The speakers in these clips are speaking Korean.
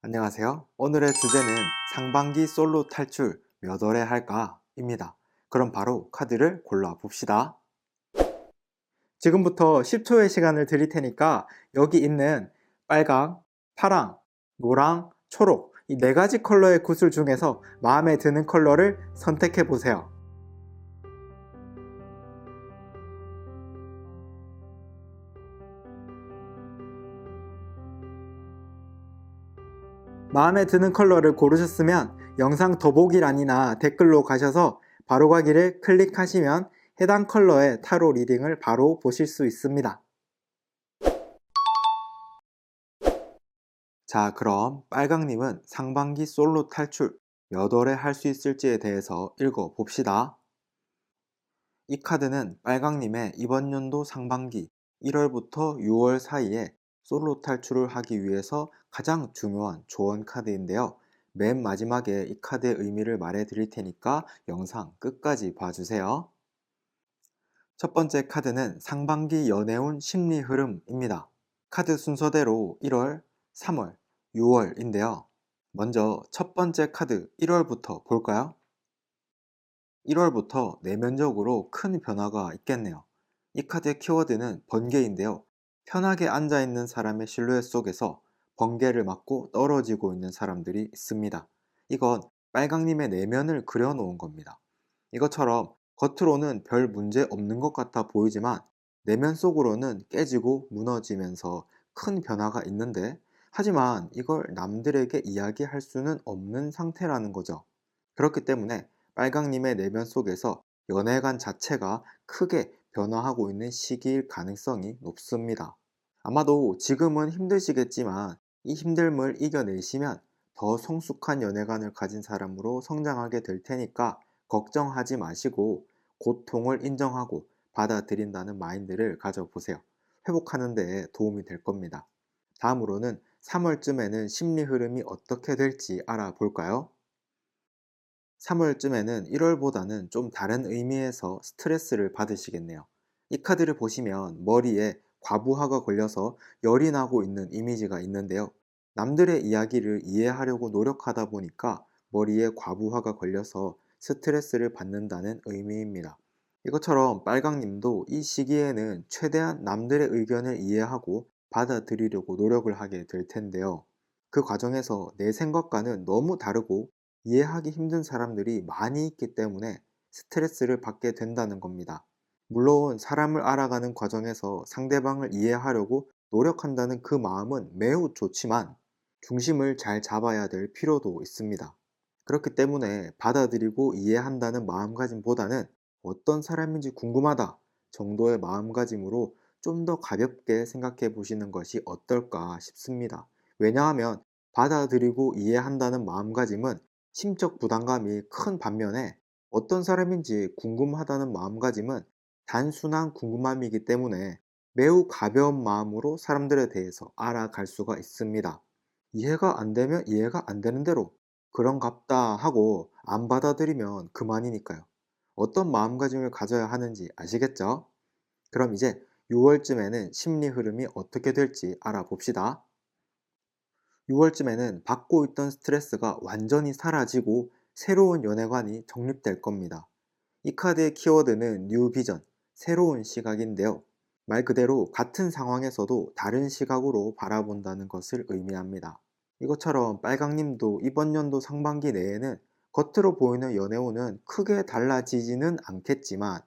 안녕하세요. 오늘의 주제는 상반기 솔로 탈출 몇 월에 할까? 입니다. 그럼 바로 카드를 골라 봅시다. 지금부터 10초의 시간을 드릴 테니까 여기 있는 빨강, 파랑, 노랑, 초록 이 네 가지 컬러의 구슬 중에서 마음에 드는 컬러를 선택해 보세요. 마음에 드는 컬러를 고르셨으면 영상 더보기란이나 댓글로 가셔서 바로 가기를 클릭하시면 해당 컬러의 타로 리딩을 바로 보실 수 있습니다. 자, 그럼 빨강님은 상반기 솔로 탈출 몇 월에 할 수 있을지에 대해서 읽어 봅시다. 이 카드는 빨강님의 이번 연도 상반기 1월부터 6월 사이에 솔로 탈출을 하기 위해서 가장 중요한 조언 카드인데요. 맨 마지막에 이 카드의 의미를 말해 드릴 테니까 영상 끝까지 봐주세요. 첫 번째 카드는 상반기 연애운 심리 흐름입니다. 카드 순서대로 1월, 3월, 6월인데요. 먼저 첫 번째 카드 1월부터 볼까요? 1월부터 내면적으로 큰 변화가 있겠네요. 이 카드의 키워드는 번개인데요. 편하게 앉아있는 사람의 실루엣 속에서 번개를 맞고 떨어지고 있는 사람들이 있습니다. 이건 빨강님의 내면을 그려놓은 겁니다. 이것처럼 겉으로는 별 문제 없는 것 같아 보이지만 내면 속으로는 깨지고 무너지면서 큰 변화가 있는데, 하지만 이걸 남들에게 이야기할 수는 없는 상태라는 거죠. 그렇기 때문에 빨강님의 내면 속에서 연애관 자체가 크게 변화하고 있는 시기일 가능성이 높습니다. 아마도 지금은 힘드시겠지만 이 힘듦을 이겨내시면 더 성숙한 연애관을 가진 사람으로 성장하게 될 테니까 걱정하지 마시고 고통을 인정하고 받아들인다는 마인드를 가져보세요. 회복하는 데 도움이 될 겁니다. 다음으로는 3월쯤에는 심리 흐름이 어떻게 될지 알아볼까요? 3월쯤에는 1월보다는 좀 다른 의미에서 스트레스를 받으시겠네요. 이 카드를 보시면 머리에 과부하가 걸려서 열이 나고 있는 이미지가 있는데요. 남들의 이야기를 이해하려고 노력하다 보니까 머리에 과부하가 걸려서 스트레스를 받는다는 의미입니다. 이것처럼 빨강님도 이 시기에는 최대한 남들의 의견을 이해하고 받아들이려고 노력을 하게 될 텐데요. 그 과정에서 내 생각과는 너무 다르고 이해하기 힘든 사람들이 많이 있기 때문에 스트레스를 받게 된다는 겁니다. 물론 사람을 알아가는 과정에서 상대방을 이해하려고 노력한다는 그 마음은 매우 좋지만 중심을 잘 잡아야 될 필요도 있습니다. 그렇기 때문에 받아들이고 이해한다는 마음가짐보다는 어떤 사람인지 궁금하다 정도의 마음가짐으로 좀 더 가볍게 생각해 보시는 것이 어떨까 싶습니다. 왜냐하면 받아들이고 이해한다는 마음가짐은 심적 부담감이 큰 반면에 어떤 사람인지 궁금하다는 마음가짐은 단순한 궁금함이기 때문에 매우 가벼운 마음으로 사람들에 대해서 알아갈 수가 있습니다. 이해가 안 되면 이해가 안 되는 대로 그런갑다 하고 안 받아들이면 그만이니까요. 어떤 마음가짐을 가져야 하는지 아시겠죠? 그럼 이제 6월쯤에는 심리 흐름이 어떻게 될지 알아봅시다. 6월쯤에는 받고 있던 스트레스가 완전히 사라지고 새로운 연애관이 정립될 겁니다. 이 카드의 키워드는 뉴 비전, 새로운 시각인데요. 말 그대로 같은 상황에서도 다른 시각으로 바라본다는 것을 의미합니다. 이것처럼 빨강님도 이번 연도 상반기 내에는 겉으로 보이는 연애운은 크게 달라지지는 않겠지만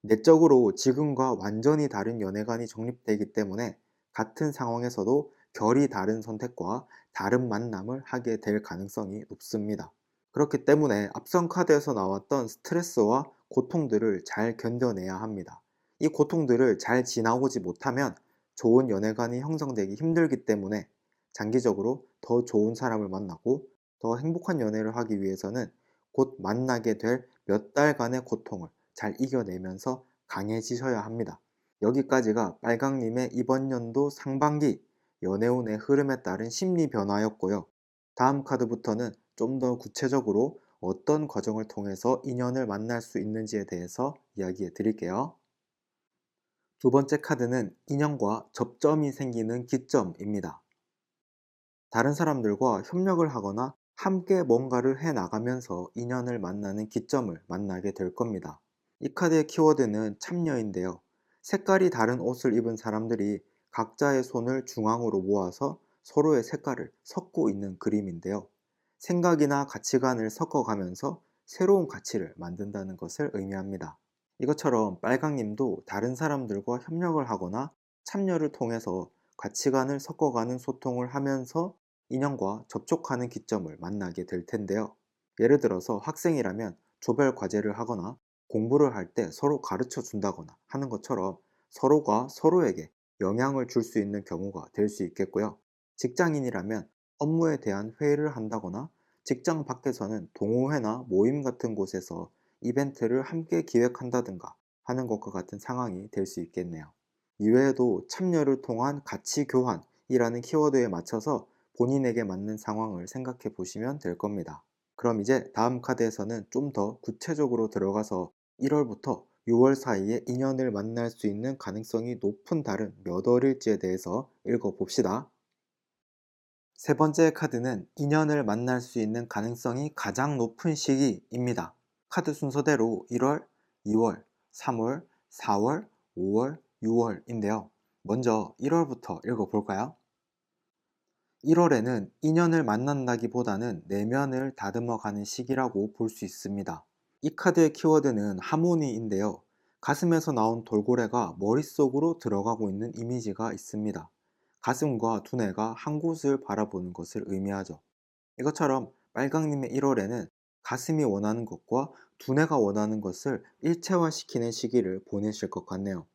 내적으로 지금과 완전히 다른 연애관이 정립되기 때문에 같은 상황에서도 결이 다른 선택과 다른 만남을 하게 될 가능성이 높습니다. 그렇기 때문에 앞선 카드에서 나왔던 스트레스와 고통들을 잘 견뎌내야 합니다. 이 고통들을 잘 지나오지 못하면 좋은 연애관이 형성되기 힘들기 때문에 장기적으로 더 좋은 사람을 만나고 더 행복한 연애를 하기 위해서는 곧 만나게 될 몇 달간의 고통을 잘 이겨내면서 강해지셔야 합니다. 여기까지가 빨강님의 이번 연도 상반기 연애운의 흐름에 따른 심리 변화였고요. 다음 카드부터는 좀 더 구체적으로 어떤 과정을 통해서 인연을 만날 수 있는지에 대해서 이야기해 드릴게요. 두 번째 카드는 인연과 접점이 생기는 기점입니다. 다른 사람들과 협력을 하거나 함께 뭔가를 해 나가면서 인연을 만나는 기점을 만나게 될 겁니다. 이 카드의 키워드는 참여인데요. 색깔이 다른 옷을 입은 사람들이 각자의 손을 중앙으로 모아서 서로의 색깔을 섞고 있는 그림인데요. 생각이나 가치관을 섞어가면서 새로운 가치를 만든다는 것을 의미합니다. 이것처럼 빨강님도 다른 사람들과 협력을 하거나 참여를 통해서 가치관을 섞어가는 소통을 하면서 인연과 접촉하는 기점을 만나게 될 텐데요. 예를 들어서 학생이라면 조별 과제를 하거나 공부를 할 때 서로 가르쳐 준다거나 하는 것처럼 서로가 서로에게 영향을 줄 수 있는 경우가 될 수 있겠고요. 직장인이라면 업무에 대한 회의를 한다거나 직장 밖에서는 동호회나 모임 같은 곳에서 이벤트를 함께 기획한다든가 하는 것과 같은 상황이 될 수 있겠네요. 이외에도 참여를 통한 가치 교환이라는 키워드에 맞춰서 본인에게 맞는 상황을 생각해 보시면 될 겁니다. 그럼 이제 다음 카드에서는 좀 더 구체적으로 들어가서 1월부터 6월 사이에 인연을 만날 수 있는 가능성이 높은 달은 몇 월일지에 대해서 읽어봅시다. 세 번째 카드는 인연을 만날 수 있는 가능성이 가장 높은 시기입니다. 카드 순서대로 1월, 2월, 3월, 4월, 5월, 6월인데요. 먼저 1월부터 읽어볼까요? 1월에는 인연을 만난다기보다는 내면을 다듬어가는 시기라고 볼 수 있습니다. 이 카드의 키워드는 하모니인데요. 가슴에서 나온 돌고래가 머릿속으로 들어가고 있는 이미지가 있습니다. 가슴과 두뇌가 한 곳을 바라보는 것을 의미하죠. 이것처럼 빨강님의 1월에는 가슴이 원하는 것과 두뇌가 원하는 것을 일체화시키는 시기를 보내실 것 같네요.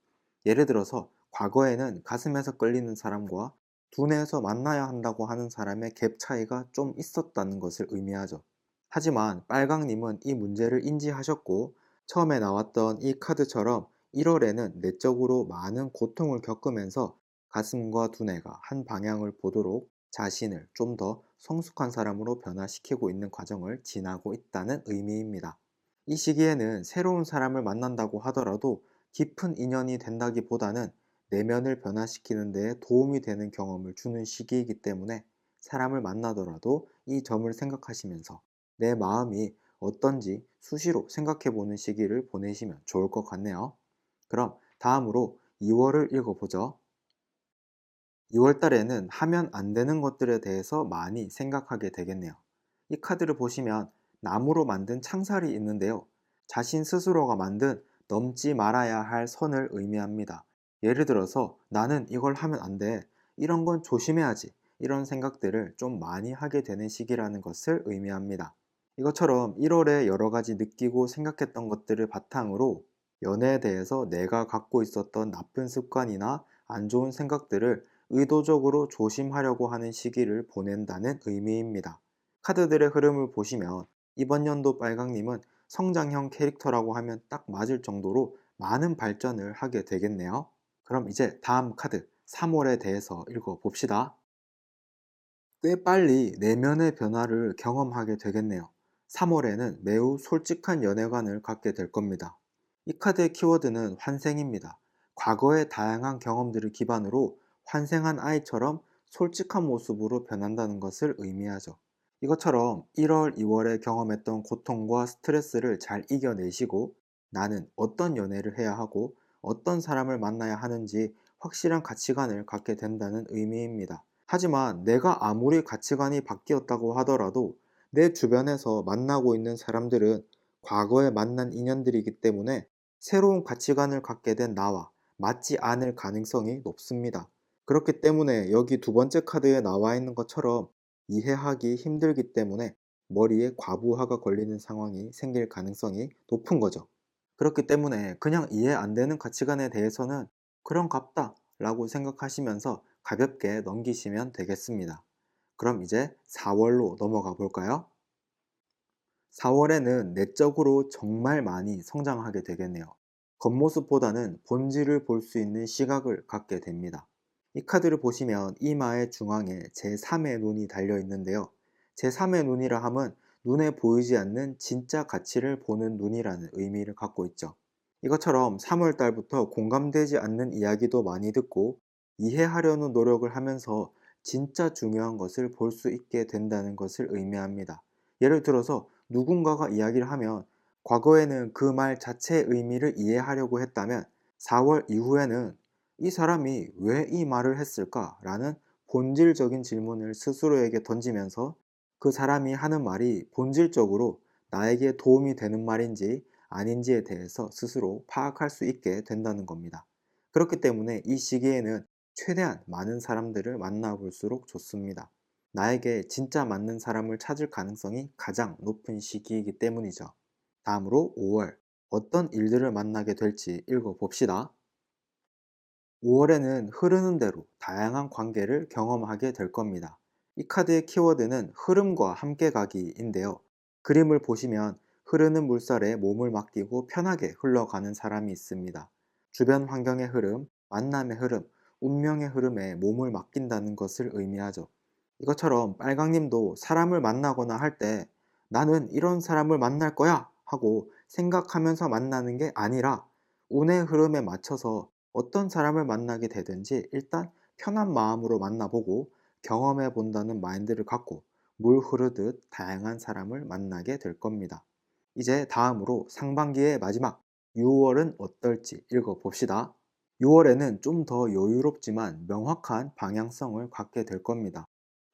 예를 들어서 과거에는 가슴에서 끌리는 사람과 두뇌에서 만나야 한다고 하는 사람의 갭 차이가 좀 있었다는 것을 의미하죠. 하지만 빨강님은 이 문제를 인지하셨고 처음에 나왔던 이 카드처럼 1월에는 내적으로 많은 고통을 겪으면서 가슴과 두뇌가 한 방향을 보도록 자신을 좀 더 성숙한 사람으로 변화시키고 있는 과정을 지나고 있다는 의미입니다. 이 시기에는 새로운 사람을 만난다고 하더라도 깊은 인연이 된다기보다는 내면을 변화시키는 데 도움이 되는 경험을 주는 시기이기 때문에 사람을 만나더라도 이 점을 생각하시면서 내 마음이 어떤지 수시로 생각해 보는 시기를 보내시면 좋을 것 같네요. 그럼 다음으로 2월을 읽어보죠. 2월 달에는 하면 안 되는 것들에 대해서 많이 생각하게 되겠네요. 이 카드를 보시면 나무로 만든 창살이 있는데요. 자신 스스로가 만든 넘지 말아야 할 선을 의미합니다. 예를 들어서 나는 이걸 하면 안 돼. 이런 건 조심해야지. 이런 생각들을 좀 많이 하게 되는 시기라는 것을 의미합니다. 이것처럼 1월에 여러 가지 느끼고 생각했던 것들을 바탕으로 연애에 대해서 내가 갖고 있었던 나쁜 습관이나 안 좋은 생각들을 의도적으로 조심하려고 하는 시기를 보낸다는 의미입니다. 카드들의 흐름을 보시면 이번 연도 빨강님은 성장형 캐릭터라고 하면 딱 맞을 정도로 많은 발전을 하게 되겠네요. 그럼 이제 다음 카드 3월에 대해서 읽어봅시다. 꽤 빨리 내면의 변화를 경험하게 되겠네요. 3월에는 매우 솔직한 연애관을 갖게 될 겁니다. 이 카드의 키워드는 환생입니다. 과거의 다양한 경험들을 기반으로 환생한 아이처럼 솔직한 모습으로 변한다는 것을 의미하죠. 이것처럼 1월, 2월에 경험했던 고통과 스트레스를 잘 이겨내시고 나는 어떤 연애를 해야 하고 어떤 사람을 만나야 하는지 확실한 가치관을 갖게 된다는 의미입니다. 하지만 내가 아무리 가치관이 바뀌었다고 하더라도 내 주변에서 만나고 있는 사람들은 과거에 만난 인연들이기 때문에 새로운 가치관을 갖게 된 나와 맞지 않을 가능성이 높습니다. 그렇기 때문에 여기 두 번째 카드에 나와 있는 것처럼 이해하기 힘들기 때문에 머리에 과부하가 걸리는 상황이 생길 가능성이 높은 거죠. 그렇기 때문에 그냥 이해 안 되는 가치관에 대해서는 그런갑다 라고 생각하시면서 가볍게 넘기시면 되겠습니다. 그럼 이제 4월로 넘어가 볼까요? 4월에는 내적으로 정말 많이 성장하게 되겠네요. 겉모습보다는 본질을 볼 수 있는 시각을 갖게 됩니다. 이 카드를 보시면 이마의 중앙에 제3의 눈이 달려 있는데요. 제3의 눈이라 함은 눈에 보이지 않는 진짜 가치를 보는 눈이라는 의미를 갖고 있죠. 이것처럼 3월 달부터 공감되지 않는 이야기도 많이 듣고 이해하려는 노력을 하면서 진짜 중요한 것을 볼 수 있게 된다는 것을 의미합니다. 예를 들어서 누군가가 이야기를 하면 과거에는 그 말 자체의 의미를 이해하려고 했다면 4월 이후에는 이 사람이 왜 이 말을 했을까? 라는 본질적인 질문을 스스로에게 던지면서 그 사람이 하는 말이 본질적으로 나에게 도움이 되는 말인지 아닌지에 대해서 스스로 파악할 수 있게 된다는 겁니다. 그렇기 때문에 이 시기에는 최대한 많은 사람들을 만나볼수록 좋습니다. 나에게 진짜 맞는 사람을 찾을 가능성이 가장 높은 시기이기 때문이죠. 다음으로 5월, 어떤 일들을 만나게 될지 읽어봅시다. 5월에는 흐르는 대로 다양한 관계를 경험하게 될 겁니다. 이 카드의 키워드는 흐름과 함께 가기인데요. 그림을 보시면 흐르는 물살에 몸을 맡기고 편하게 흘러가는 사람이 있습니다. 주변 환경의 흐름, 만남의 흐름, 운명의 흐름에 몸을 맡긴다는 것을 의미하죠. 이것처럼 빨강님도 사람을 만나거나 할 때 나는 이런 사람을 만날 거야 하고 생각하면서 만나는 게 아니라 운의 흐름에 맞춰서 어떤 사람을 만나게 되든지 일단 편한 마음으로 만나보고 경험해 본다는 마인드를 갖고 물 흐르듯 다양한 사람을 만나게 될 겁니다. 이제 다음으로 상반기의 마지막 6월은 어떨지 읽어봅시다. 6월에는 좀 더 여유롭지만 명확한 방향성을 갖게 될 겁니다.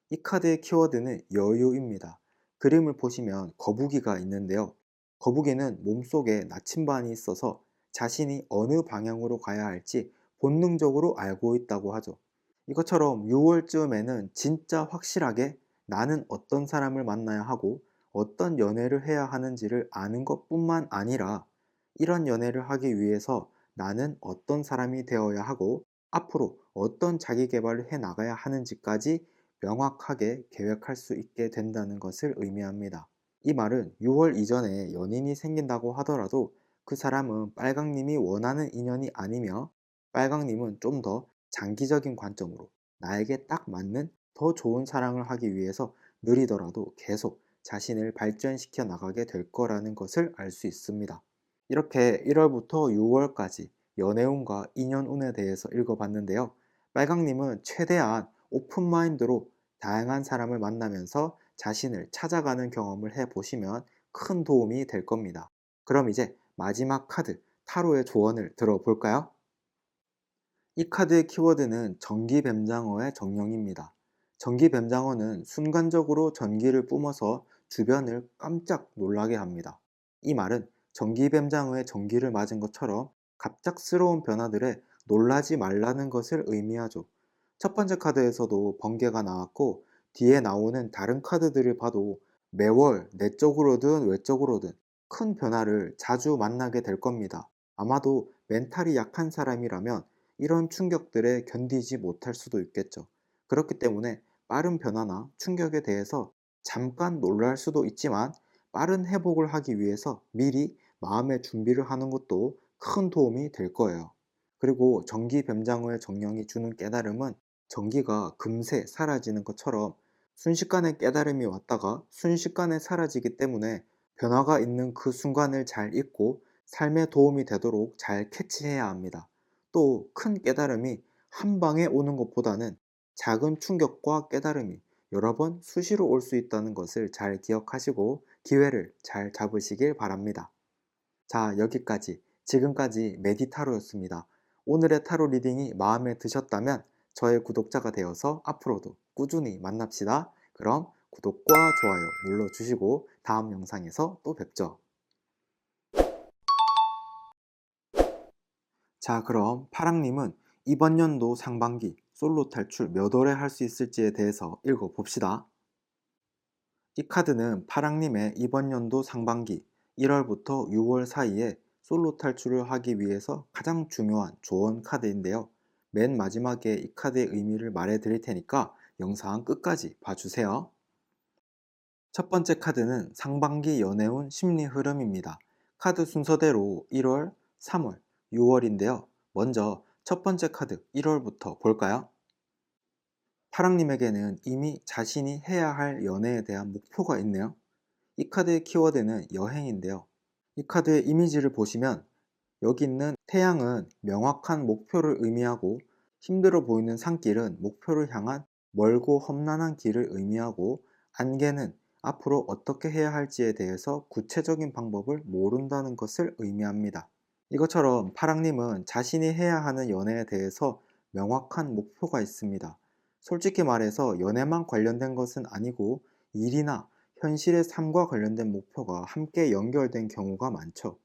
이 카드의 키워드는 여유입니다. 그림을 보시면 거북이가 있는데요. 거북이는 몸속에 나침반이 있어서 자신이 어느 방향으로 가야 할지 본능적으로 알고 있다고 하죠. 이것처럼 6월쯤에는 진짜 확실하게 나는 어떤 사람을 만나야 하고 어떤 연애를 해야 하는지를 아는 것뿐만 아니라 이런 연애를 하기 위해서 나는 어떤 사람이 되어야 하고 앞으로 어떤 자기 개발을 해 나가야 하는지까지 명확하게 계획할 수 있게 된다는 것을 의미합니다. 이 말은 6월 이전에 연인이 생긴다고 하더라도 그 사람은 빨강님이 원하는 인연이 아니며 빨강님은 좀 더 장기적인 관점으로 나에게 딱 맞는 더 좋은 사랑을 하기 위해서 느리더라도 계속 자신을 발전시켜 나가게 될 거라는 것을 알 수 있습니다. 이렇게 1월부터 6월까지 연애운과 인연운에 대해서 읽어봤는데요. 빨강님은 최대한 오픈마인드로 다양한 사람을 만나면서 자신을 찾아가는 경험을 해보시면 큰 도움이 될 겁니다. 그럼 이제 마지막 카드, 타로의 조언을 들어볼까요? 이 카드의 키워드는 전기뱀장어의 정령입니다. 전기뱀장어는 순간적으로 전기를 뿜어서 주변을 깜짝 놀라게 합니다. 이 말은 전기뱀장어의 전기를 맞은 것처럼 갑작스러운 변화들에 놀라지 말라는 것을 의미하죠. 첫 번째 카드에서도 번개가 나왔고 뒤에 나오는 다른 카드들을 봐도 매월 내적으로든 외적으로든 큰 변화를 자주 만나게 될 겁니다. 아마도 멘탈이 약한 사람이라면 이런 충격들에 견디지 못할 수도 있겠죠. 그렇기 때문에 빠른 변화나 충격에 대해서 잠깐 놀랄 수도 있지만 빠른 회복을 하기 위해서 미리 마음의 준비를 하는 것도 큰 도움이 될 거예요. 그리고 전기뱀장어의 정령이 주는 깨달음은 전기가 금세 사라지는 것처럼 순식간에 깨달음이 왔다가 순식간에 사라지기 때문에 변화가 있는 그 순간을 잘 잊고 삶에 도움이 되도록 잘 캐치해야 합니다. 또 큰 깨달음이 한 방에 오는 것보다는 작은 충격과 깨달음이 여러 번 수시로 올 수 있다는 것을 잘 기억하시고 기회를 잘 잡으시길 바랍니다. 자, 여기까지 지금까지 메디타로였습니다. 오늘의 타로 리딩이 마음에 드셨다면 저의 구독자가 되어서 앞으로도 꾸준히 만납시다. 그럼 구독과 좋아요 눌러주시고 다음 영상에서 또 뵙죠. 자, 그럼 파랑님은 이번 연도 상반기 솔로 탈출 몇 월에 할 수 있을지에 대해서 읽어봅시다. 이 카드는 파랑님의 이번 연도 상반기 1월부터 6월 사이에 솔로 탈출을 하기 위해서 가장 중요한 조언 카드인데요. 맨 마지막에 이 카드의 의미를 말해 드릴 테니까 영상 끝까지 봐주세요. 첫 번째 카드는 상반기 연애운 심리 흐름입니다. 카드 순서대로 1월, 3월, 6월인데요. 먼저 첫 번째 카드 1월부터 볼까요? 파랑님에게는 이미 자신이 해야 할 연애에 대한 목표가 있네요. 이 카드의 키워드는 여행인데요. 이 카드의 이미지를 보시면 여기 있는 태양은 명확한 목표를 의미하고 힘들어 보이는 산길은 목표를 향한 멀고 험난한 길을 의미하고, 안개는 앞으로 어떻게 해야 할지에 대해서 구체적인 방법을 모른다는 것을 의미합니다. 이것처럼 파랑님은 자신이 해야 하는 연애에 대해서 명확한 목표가 있습니다. 솔직히 말해서 연애만 관련된 것은 아니고 일이나 현실의 삶과 관련된 목표가 함께 연결된 경우가 많죠.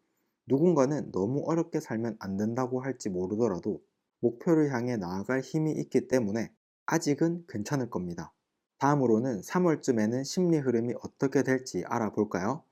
누군가는 너무 어렵게 살면 안 된다고 할지 모르더라도 목표를 향해 나아갈 힘이 있기 때문에 아직은 괜찮을 겁니다. 다음으로는 3월쯤에는 심리 흐름이 어떻게 될지 알아볼까요?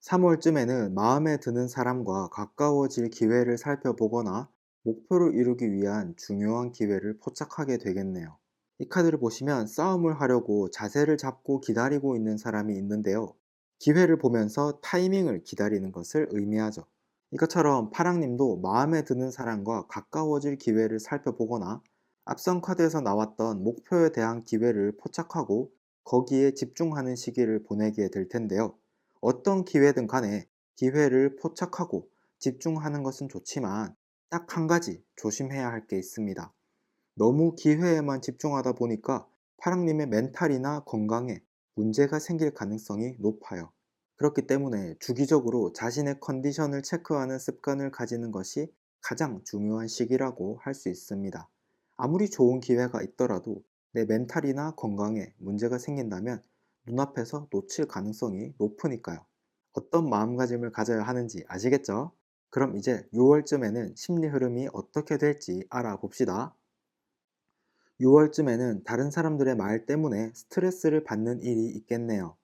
3월쯤에는 마음에 드는 사람과 가까워질 기회를 살펴보거나 목표를 이루기 위한 중요한 기회를 포착하게 되겠네요. 이 카드를 보시면 싸움을 하려고 자세를 잡고 기다리고 있는 사람이 있는데요. 기회를 보면서 타이밍을 기다리는 것을 의미하죠. 이것처럼 파랑님도 마음에 드는 사람과 가까워질 기회를 살펴보거나 앞선 카드에서 나왔던 목표에 대한 기회를 포착하고 거기에 집중하는 시기를 보내게 될 텐데요. 어떤 기회든 간에 기회를 포착하고 집중하는 것은 좋지만 딱 한 가지 조심해야 할 게 있습니다. 너무 기회에만 집중하다 보니까 파랑님의 멘탈이나 건강에 문제가 생길 가능성이 높아요. 그렇기 때문에 주기적으로 자신의 컨디션을 체크하는 습관을 가지는 것이 가장 중요한 시기라고 할 수 있습니다. 아무리 좋은 기회가 있더라도 내 멘탈이나 건강에 문제가 생긴다면 눈앞에서 놓칠 가능성이 높으니까요. 어떤 마음가짐을 가져야 하는지 아시겠죠? 그럼 이제 6월쯤에는 심리 흐름이 어떻게 될지 알아봅시다. 6월쯤에는 다른 사람들의 말 때문에 스트레스를 받는 일이 있겠네요.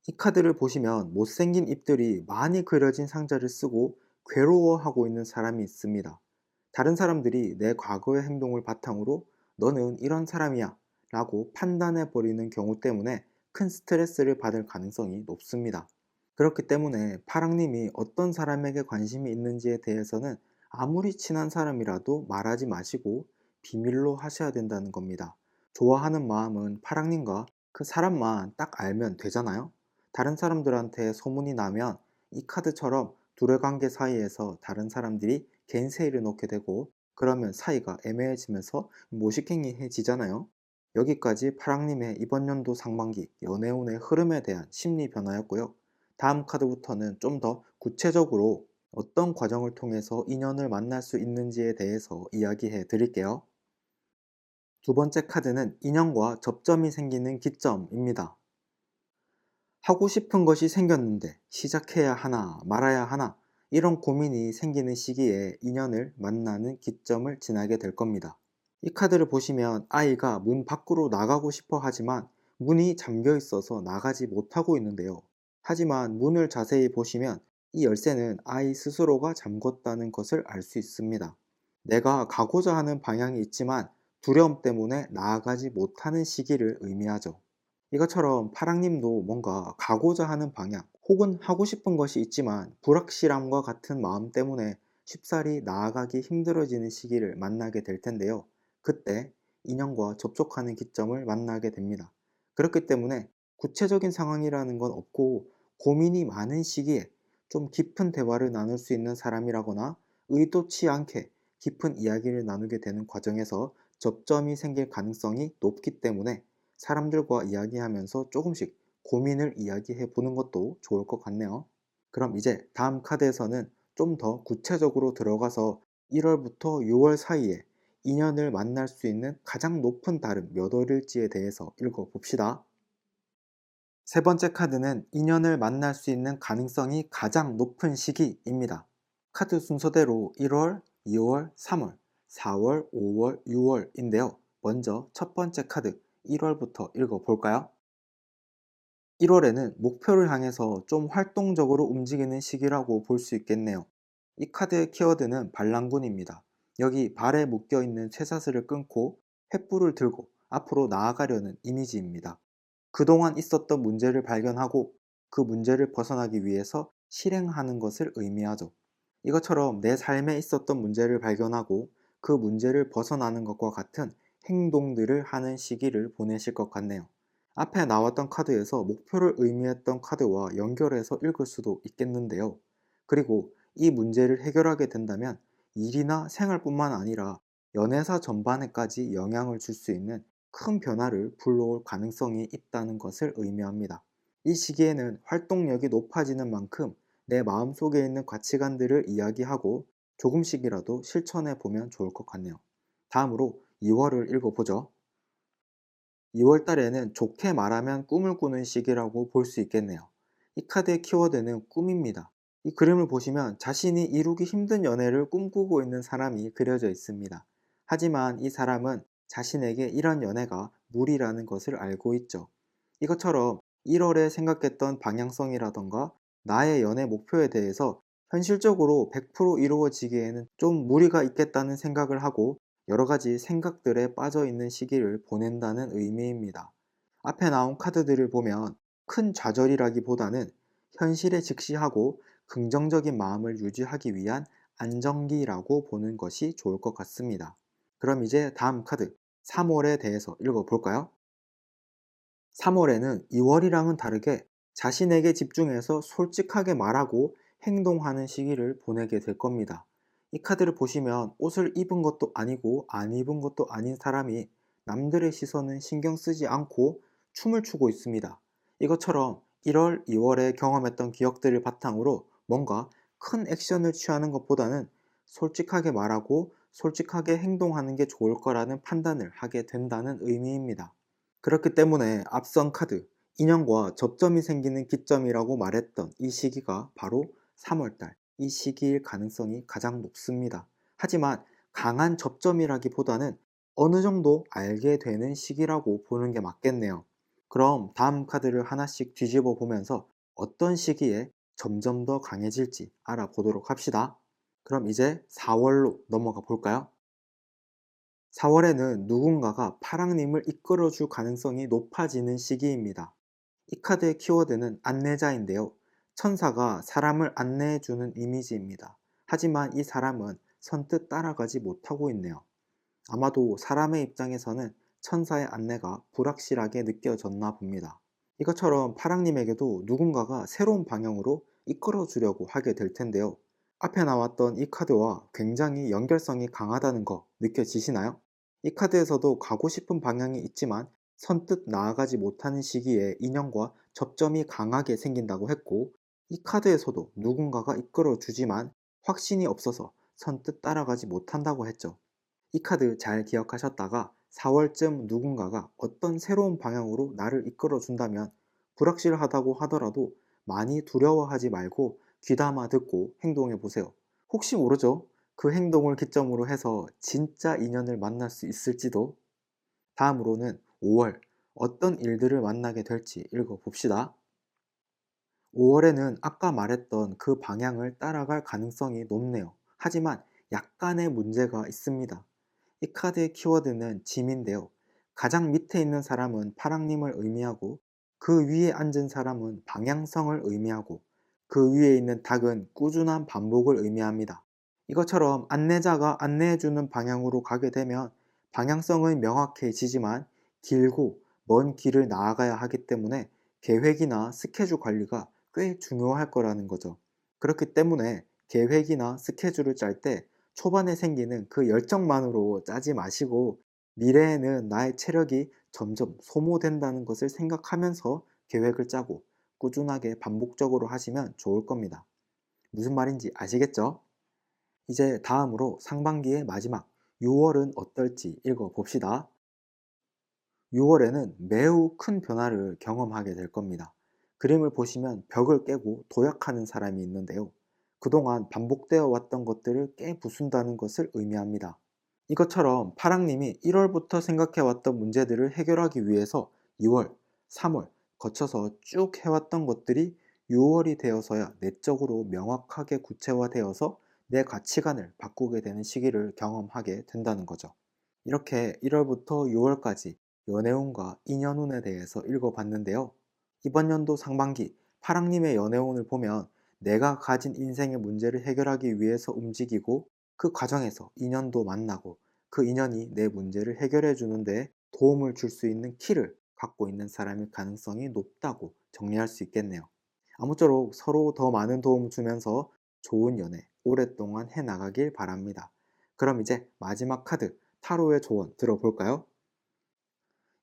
이 카드를 보시면 못생긴 입들이 많이 그려진 상자를 쓰고 괴로워하고 있는 사람이 있습니다. 다른 사람들이 내 과거의 행동을 바탕으로 너는 이런 사람이야 라고 판단해 버리는 경우 때문에 큰 스트레스를 받을 가능성이 높습니다. 그렇기 때문에 파랑님이 어떤 사람에게 관심이 있는지에 대해서는 아무리 친한 사람이라도 말하지 마시고 비밀로 하셔야 된다는 겁니다. 좋아하는 마음은 파랑님과 그 사람만 딱 알면 되잖아요. 다른 사람들한테 소문이 나면 이 카드처럼 둘의 관계 사이에서 다른 사람들이 겐세이를 놓게 되고, 그러면 사이가 애매해지면서 모식행위해지잖아요. 여기까지 파랑님의 이번 연도 상반기 연애운의 흐름에 대한 심리 변화였고요. 다음 카드부터는 좀 더 구체적으로 어떤 과정을 통해서 인연을 만날 수 있는지에 대해서 이야기해 드릴게요. 두 번째 카드는 인연과 접점이 생기는 기점입니다. 하고 싶은 것이 생겼는데 시작해야 하나 말아야 하나, 이런 고민이 생기는 시기에 인연을 만나는 기점을 지나게 될 겁니다. 이 카드를 보시면 아이가 문 밖으로 나가고 싶어 하지만 문이 잠겨 있어서 나가지 못하고 있는데요. 하지만 문을 자세히 보시면 이 열쇠는 아이 스스로가 잠궜다는 것을 알 수 있습니다. 내가 가고자 하는 방향이 있지만 두려움 때문에 나아가지 못하는 시기를 의미하죠. 이것처럼 파랑님도 뭔가 가고자 하는 방향 혹은 하고 싶은 것이 있지만 불확실함과 같은 마음 때문에 쉽사리 나아가기 힘들어지는 시기를 만나게 될 텐데요. 그때 인연과 접촉하는 기점을 만나게 됩니다. 그렇기 때문에 구체적인 상황이라는 건 없고, 고민이 많은 시기에 좀 깊은 대화를 나눌 수 있는 사람이라거나 의도치 않게 깊은 이야기를 나누게 되는 과정에서 접점이 생길 가능성이 높기 때문에 사람들과 이야기하면서 조금씩 고민을 이야기해 보는 것도 좋을 것 같네요. 그럼 이제 다음 카드에서는 좀 더 구체적으로 들어가서 1월부터 6월 사이에 인연을 만날 수 있는 가장 높은 달은 몇 월일지에 대해서 읽어봅시다. 세 번째 카드는 인연을 만날 수 있는 가능성이 가장 높은 시기입니다. 카드 순서대로 1월, 2월, 3월, 4월, 5월, 6월인데요. 먼저 첫 번째 카드 1월부터 읽어볼까요? 1월에는 목표를 향해서 좀 활동적으로 움직이는 시기라고 볼 수 있겠네요. 이 카드의 키워드는 반란군입니다. 여기 발에 묶여있는 쇠사슬을 끊고 횃불을 들고 앞으로 나아가려는 이미지입니다. 그동안 있었던 문제를 발견하고 그 문제를 벗어나기 위해서 실행하는 것을 의미하죠. 이것처럼 내 삶에 있었던 문제를 발견하고 그 문제를 벗어나는 것과 같은 행동들을 하는 시기를 보내실 것 같네요. 앞에 나왔던 카드에서 목표를 의미했던 카드와 연결해서 읽을 수도 있겠는데요. 그리고 이 문제를 해결하게 된다면 일이나 생활뿐만 아니라 연애사 전반에까지 영향을 줄 수 있는 큰 변화를 불러올 가능성이 있다는 것을 의미합니다. 이 시기에는 활동력이 높아지는 만큼 내 마음속에 있는 가치관들을 이야기하고 조금씩이라도 실천해 보면 좋을 것 같네요. 다음으로 2월을 읽어보죠. 2월 달에는 좋게 말하면 꿈을 꾸는 시기라고 볼 수 있겠네요. 이 카드의 키워드는 꿈입니다. 이 그림을 보시면 자신이 이루기 힘든 연애를 꿈꾸고 있는 사람이 그려져 있습니다. 하지만 이 사람은 자신에게 이런 연애가 무리라는 것을 알고 있죠. 이것처럼 1월에 생각했던 방향성이라던가 나의 연애 목표에 대해서 현실적으로 100% 이루어지기에는 좀 무리가 있겠다는 생각을 하고 여러 가지 생각들에 빠져 있는 시기를 보낸다는 의미입니다. 앞에 나온 카드들을 보면 큰 좌절이라기보다는 현실에 직시하고 긍정적인 마음을 유지하기 위한 안정기라고 보는 것이 좋을 것 같습니다. 그럼 이제 다음 카드 3월에 대해서 읽어볼까요? 3월에는 2월이랑은 다르게 자신에게 집중해서 솔직하게 말하고 행동하는 시기를 보내게 될 겁니다. 이 카드를 보시면 옷을 입은 것도 아니고 안 입은 것도 아닌 사람이 남들의 시선은 신경 쓰지 않고 춤을 추고 있습니다. 이것처럼 1월, 2월에 경험했던 기억들을 바탕으로 뭔가 큰 액션을 취하는 것보다는 솔직하게 말하고 솔직하게 행동하는 게 좋을 거라는 판단을 하게 된다는 의미입니다. 그렇기 때문에 앞선 카드, 인연과 접점이 생기는 기점이라고 말했던 이 시기가 바로 3월달, 이 시기일 가능성이 가장 높습니다. 하지만 강한 접점이라기보다는 어느 정도 알게 되는 시기라고 보는 게 맞겠네요. 그럼 다음 카드를 하나씩 뒤집어 보면서 어떤 시기에 점점 더 강해질지 알아보도록 합시다. 그럼 이제 4월로 넘어가 볼까요? 4월에는 누군가가 파랑님을 이끌어줄 가능성이 높아지는 시기입니다. 이 카드의 키워드는 안내자인데요. 천사가 사람을 안내해주는 이미지입니다. 하지만 이 사람은 선뜻 따라가지 못하고 있네요. 아마도 사람의 입장에서는 천사의 안내가 불확실하게 느껴졌나 봅니다. 이것처럼 파랑님에게도 누군가가 새로운 방향으로 이끌어 주려고 하게 될 텐데요. 앞에 나왔던 이 카드와 굉장히 연결성이 강하다는 거 느껴지시나요? 이 카드에서도 가고 싶은 방향이 있지만 선뜻 나아가지 못하는 시기에 인연과 접점이 강하게 생긴다고 했고, 이 카드에서도 누군가가 이끌어 주지만 확신이 없어서 선뜻 따라가지 못한다고 했죠. 이 카드 잘 기억하셨다가 4월쯤 누군가가 어떤 새로운 방향으로 나를 이끌어 준다면 불확실하다고 하더라도 많이 두려워하지 말고 귀담아 듣고 행동해 보세요. 혹시 모르죠? 그 행동을 기점으로 해서 진짜 인연을 만날 수 있을지도. 다음으로는 5월 어떤 일들을 만나게 될지 읽어봅시다. 5월에는 아까 말했던 그 방향을 따라갈 가능성이 높네요. 하지만 약간의 문제가 있습니다. 이 카드의 키워드는 짐인데요. 가장 밑에 있는 사람은 파랑님을 의미하고 그 위에 앉은 사람은 방향성을 의미하고 그 위에 있는 닭은 꾸준한 반복을 의미합니다. 이것처럼 안내자가 안내해주는 방향으로 가게 되면 방향성은 명확해지지만 길고 먼 길을 나아가야 하기 때문에 계획이나 스케줄 관리가 꽤 중요할 거라는 거죠. 그렇기 때문에 계획이나 스케줄을 짤 때 초반에 생기는 그 열정만으로 짜지 마시고 미래에는 나의 체력이 점점 소모된다는 것을 생각하면서 계획을 짜고 꾸준하게 반복적으로 하시면 좋을 겁니다. 무슨 말인지 아시겠죠? 이제 다음으로 상반기의 마지막 6월은 어떨지 읽어봅시다. 6월에는 매우 큰 변화를 경험하게 될 겁니다. 그림을 보시면 벽을 깨고 도약하는 사람이 있는데요. 그동안 반복되어 왔던 것들을 깨부순다는 것을 의미합니다. 이것처럼 파랑님이 1월부터 생각해왔던 문제들을 해결하기 위해서 2월, 3월 거쳐서 쭉 해왔던 것들이 6월이 되어서야 내적으로 명확하게 구체화되어서 내 가치관을 바꾸게 되는 시기를 경험하게 된다는 거죠. 이렇게 1월부터 6월까지 연애운과 인연운에 대해서 읽어봤는데요. 이번 연도 상반기 파랑님의 연애운을 보면 내가 가진 인생의 문제를 해결하기 위해서 움직이고 그 과정에서 인연도 만나고 그 인연이 내 문제를 해결해 주는데 도움을 줄 수 있는 키를 갖고 있는 사람일 가능성이 높다고 정리할 수 있겠네요. 아무쪼록 서로 더 많은 도움을 주면서 좋은 연애 오랫동안 해 나가길 바랍니다. 그럼 이제 마지막 카드 타로의 조언 들어볼까요?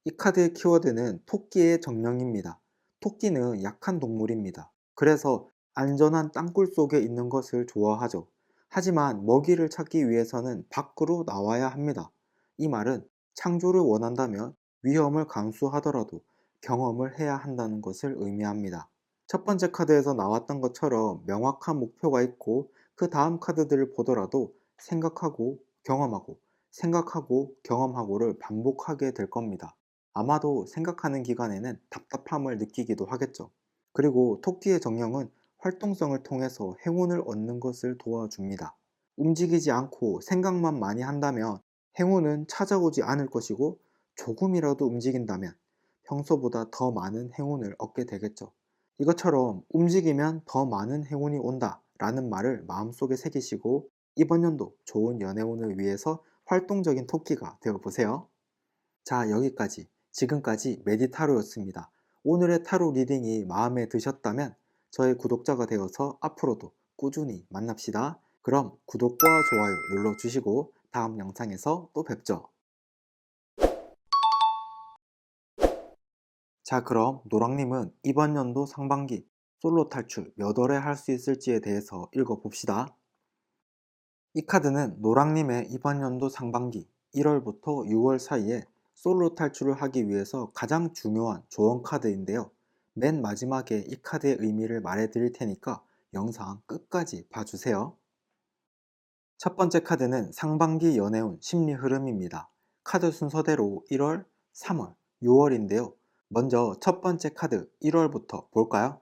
이 카드의 키워드는 토끼의 정령입니다. 토끼는 약한 동물입니다. 그래서 안전한 땅굴 속에 있는 것을 좋아하죠. 하지만 먹이를 찾기 위해서는 밖으로 나와야 합니다. 이 말은 창조를 원한다면 위험을 감수하더라도 경험을 해야 한다는 것을 의미합니다. 첫 번째 카드에서 나왔던 것처럼 명확한 목표가 있고 그 다음 카드들을 보더라도 생각하고 경험하고 생각하고 경험하고를 반복하게 될 겁니다. 아마도 생각하는 기간에는 답답함을 느끼기도 하겠죠. 그리고 토끼의 정령은 활동성을 통해서 행운을 얻는 것을 도와줍니다. 움직이지 않고 생각만 많이 한다면 행운은 찾아오지 않을 것이고 조금이라도 움직인다면 평소보다 더 많은 행운을 얻게 되겠죠. 이것처럼 움직이면 더 많은 행운이 온다 라는 말을 마음속에 새기시고 이번 연도 좋은 연애운을 위해서 활동적인 토끼가 되어보세요. 자, 여기까지. 지금까지 메디타로였습니다. 오늘의 타로 리딩이 마음에 드셨다면 저의 구독자가 되어서 앞으로도 꾸준히 만납시다. 그럼 구독과 좋아요 눌러주시고 다음 영상에서 또 뵙죠. 자, 그럼 노랑님은 이번 연도 상반기 솔로 탈출 몇 월에 할 수 있을지에 대해서 읽어봅시다. 이 카드는 노랑님의 이번 연도 상반기 1월부터 6월 사이에 솔로 탈출을 하기 위해서 가장 중요한 조언 카드인데요. 맨 마지막에 이 카드의 의미를 말해 드릴 테니까 영상 끝까지 봐주세요. 첫 번째 카드는 상반기 연애운 심리 흐름입니다. 카드 순서대로 1월, 3월, 6월인데요. 먼저 첫 번째 카드 1월부터 볼까요?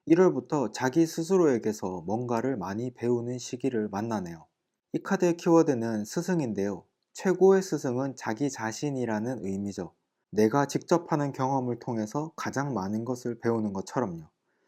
1월부터 자기 스스로에게서 뭔가를 많이 배우는 시기를 만나네요. 이 카드의 키워드는 스승인데요. 최고의 스승은 자기 자신이라는 의미죠. 내가 직접 하는 경험을 통해서 가장 많은 것을 배우는 것처럼요.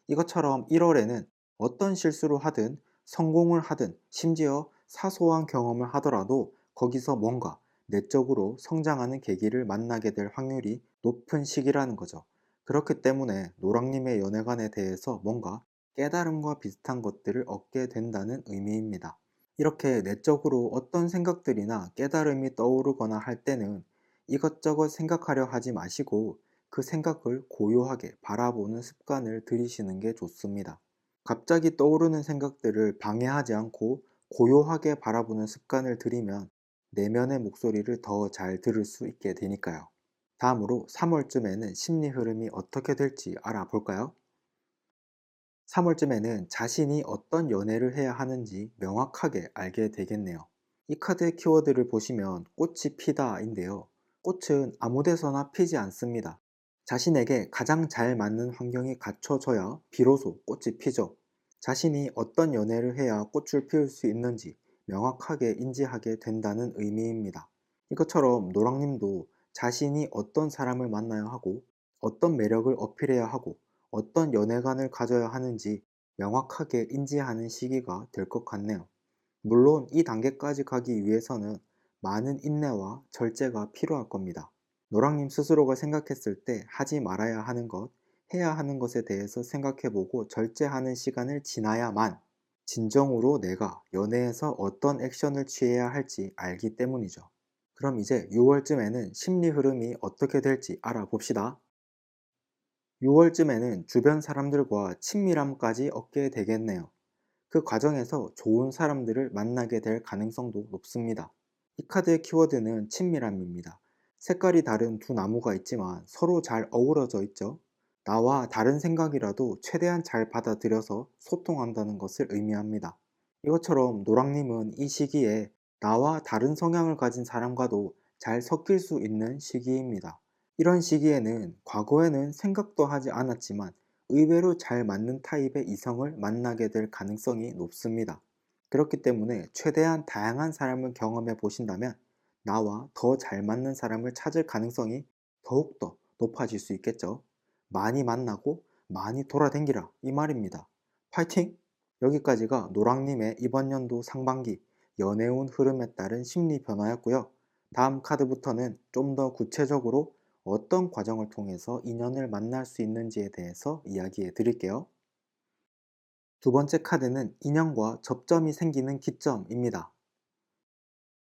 이것처럼 1월에는 어떤 실수를 하든 성공을 하든 심지어 사소한 경험을 하더라도 거기서 뭔가 내적으로 성장하는 계기를 만나게 될 확률이 높은 시기라는 거죠. 그렇기 때문에 노랑님의 연애관에 대해서 뭔가 깨달음과 비슷한 것들을 얻게 된다는 의미입니다. 이렇게 내적으로 어떤 생각들이나 깨달음이 떠오르거나 할 때는 이것저것 생각하려 하지 마시고 그 생각을 고요하게 바라보는 습관을 들이시는 게 좋습니다. 갑자기 떠오르는 생각들을 방해하지 않고 고요하게 바라보는 습관을 들이면 내면의 목소리를 더 잘 들을 수 있게 되니까요. 다음으로 3월쯤에는 심리 흐름이 어떻게 될지 알아볼까요? 3월쯤에는 자신이 어떤 연애를 해야 하는지 명확하게 알게 되겠네요. 이 카드의 키워드를 보시면 꽃이 피다인데요. 꽃은 아무 데서나 피지 않습니다. 자신에게 가장 잘 맞는 환경이 갖춰져야 비로소 꽃이 피죠. 자신이 어떤 연애를 해야 꽃을 피울 수 있는지 명확하게 인지하게 된다는 의미입니다. 이것처럼 노랑님도 자신이 어떤 사람을 만나야 하고 어떤 매력을 어필해야 하고 어떤 연애관을 가져야 하는지 명확하게 인지하는 시기가 될 것 같네요. 물론 이 단계까지 가기 위해서는 많은 인내와 절제가 필요할 겁니다. 노랑님 스스로가 생각했을 때 하지 말아야 하는 것, 해야 하는 것에 대해서 생각해보고 절제하는 시간을 지나야만 진정으로 내가 연애에서 어떤 액션을 취해야 할지 알기 때문이죠. 그럼 이제 6월쯤에는 심리 흐름이 어떻게 될지 알아봅시다. 6월쯤에는 주변 사람들과 친밀함까지 얻게 되겠네요. 그 과정에서 좋은 사람들을 만나게 될 가능성도 높습니다. 이 카드의 키워드는 친밀함입니다. 색깔이 다른 두 나무가 있지만 서로 잘 어우러져 있죠. 나와 다른 생각이라도 최대한 잘 받아들여서 소통한다는 것을 의미합니다. 이것처럼 노랑님은 이 시기에 나와 다른 성향을 가진 사람과도 잘 섞일 수 있는 시기입니다. 이런 시기에는 과거에는 생각도 하지 않았지만 의외로 잘 맞는 타입의 이성을 만나게 될 가능성이 높습니다. 그렇기 때문에 최대한 다양한 사람을 경험해 보신다면 나와 더 잘 맞는 사람을 찾을 가능성이 더욱더 높아질 수 있겠죠. 많이 만나고 많이 돌아댕기라 이 말입니다. 파이팅! 여기까지가 노랑님의 이번 연도 상반기 연애운 흐름에 따른 심리 변화였고요. 다음 카드부터는 좀 더 구체적으로 어떤 과정을 통해서 인연을 만날 수 있는지에 대해서 이야기해 드릴게요. 두 번째 카드는 인연과 접점이 생기는 기점입니다.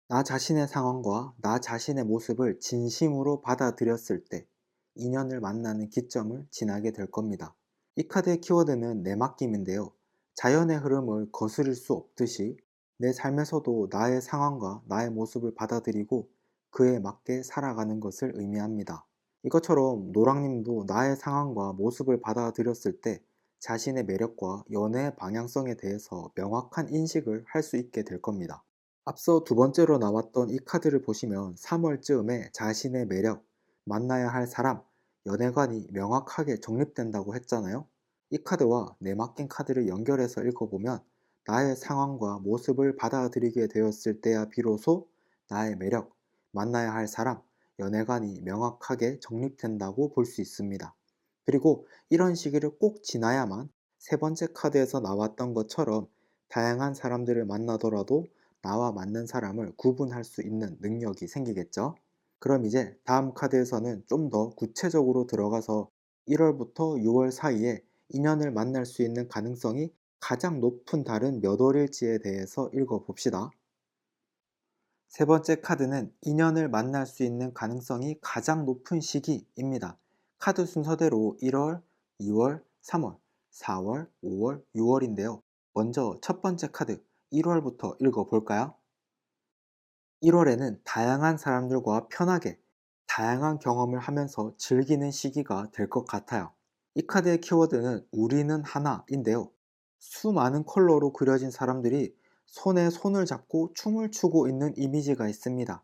나 자신의 상황과 나 자신의 모습을 진심으로 받아들였을 때 인연을 만나는 기점을 지나게 될 겁니다. 이 카드의 키워드는 내맡김인데요. 자연의 흐름을 거스릴 수 없듯이 내 삶에서도 나의 상황과 나의 모습을 받아들이고 그에 맞게 살아가는 것을 의미합니다. 이것처럼 노랑님도 나의 상황과 모습을 받아들였을 때 자신의 매력과 연애의 방향성에 대해서 명확한 인식을 할 수 있게 될 겁니다. 앞서 두 번째로 나왔던 이 카드를 보시면 3월쯤에 자신의 매력, 만나야 할 사람, 연애관이 명확하게 정립된다고 했잖아요. 이 카드와 내맡긴 카드를 연결해서 읽어보면 나의 상황과 모습을 받아들이게 되었을 때야 비로소 나의 매력, 만나야 할 사람, 연애관이 명확하게 정립된다고 볼 수 있습니다. 그리고 이런 시기를 꼭 지나야만 세 번째 카드에서 나왔던 것처럼 다양한 사람들을 만나더라도 나와 맞는 사람을 구분할 수 있는 능력이 생기겠죠. 그럼 이제 다음 카드에서는 좀 더 구체적으로 들어가서 1월부터 6월 사이에 인연을 만날 수 있는 가능성이 가장 높은 달은 몇 월일지에 대해서 읽어봅시다. 세 번째 카드는 인연을 만날 수 있는 가능성이 가장 높은 시기입니다. 카드 순서대로 1월, 2월, 3월, 4월, 5월, 6월인데요. 먼저 첫 번째 카드 1월부터 읽어볼까요? 1월에는 다양한 사람들과 편하게 다양한 경험을 하면서 즐기는 시기가 될 것 같아요. 이 카드의 키워드는 우리는 하나인데요. 수많은 컬러로 그려진 사람들이 손에 손을 잡고 춤을 추고 있는 이미지가 있습니다.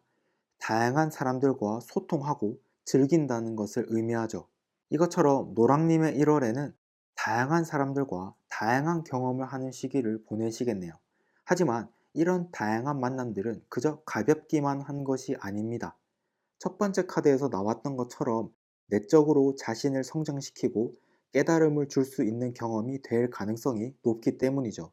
다양한 사람들과 소통하고 즐긴다는 것을 의미하죠. 이것처럼 노랑님의 1월에는 다양한 사람들과 다양한 경험을 하는 시기를 보내시겠네요. 하지만 이런 다양한 만남들은 그저 가볍기만 한 것이 아닙니다. 첫 번째 카드에서 나왔던 것처럼 내적으로 자신을 성장시키고 깨달음을 줄 수 있는 경험이 될 가능성이 높기 때문이죠.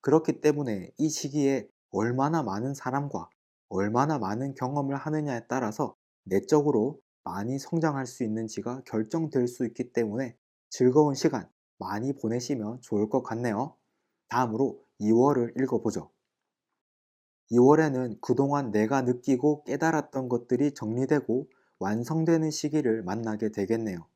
그렇기 때문에 이 시기에 얼마나 많은 사람과 얼마나 많은 경험을 하느냐에 따라서 내적으로 많이 성장할 수 있는지가 결정될 수 있기 때문에 즐거운 시간 많이 보내시면 좋을 것 같네요. 다음으로 2월을 읽어보죠. 2월에는 그동안 내가 느끼고 깨달았던 것들이 정리되고 완성되는 시기를 만나게 되겠네요.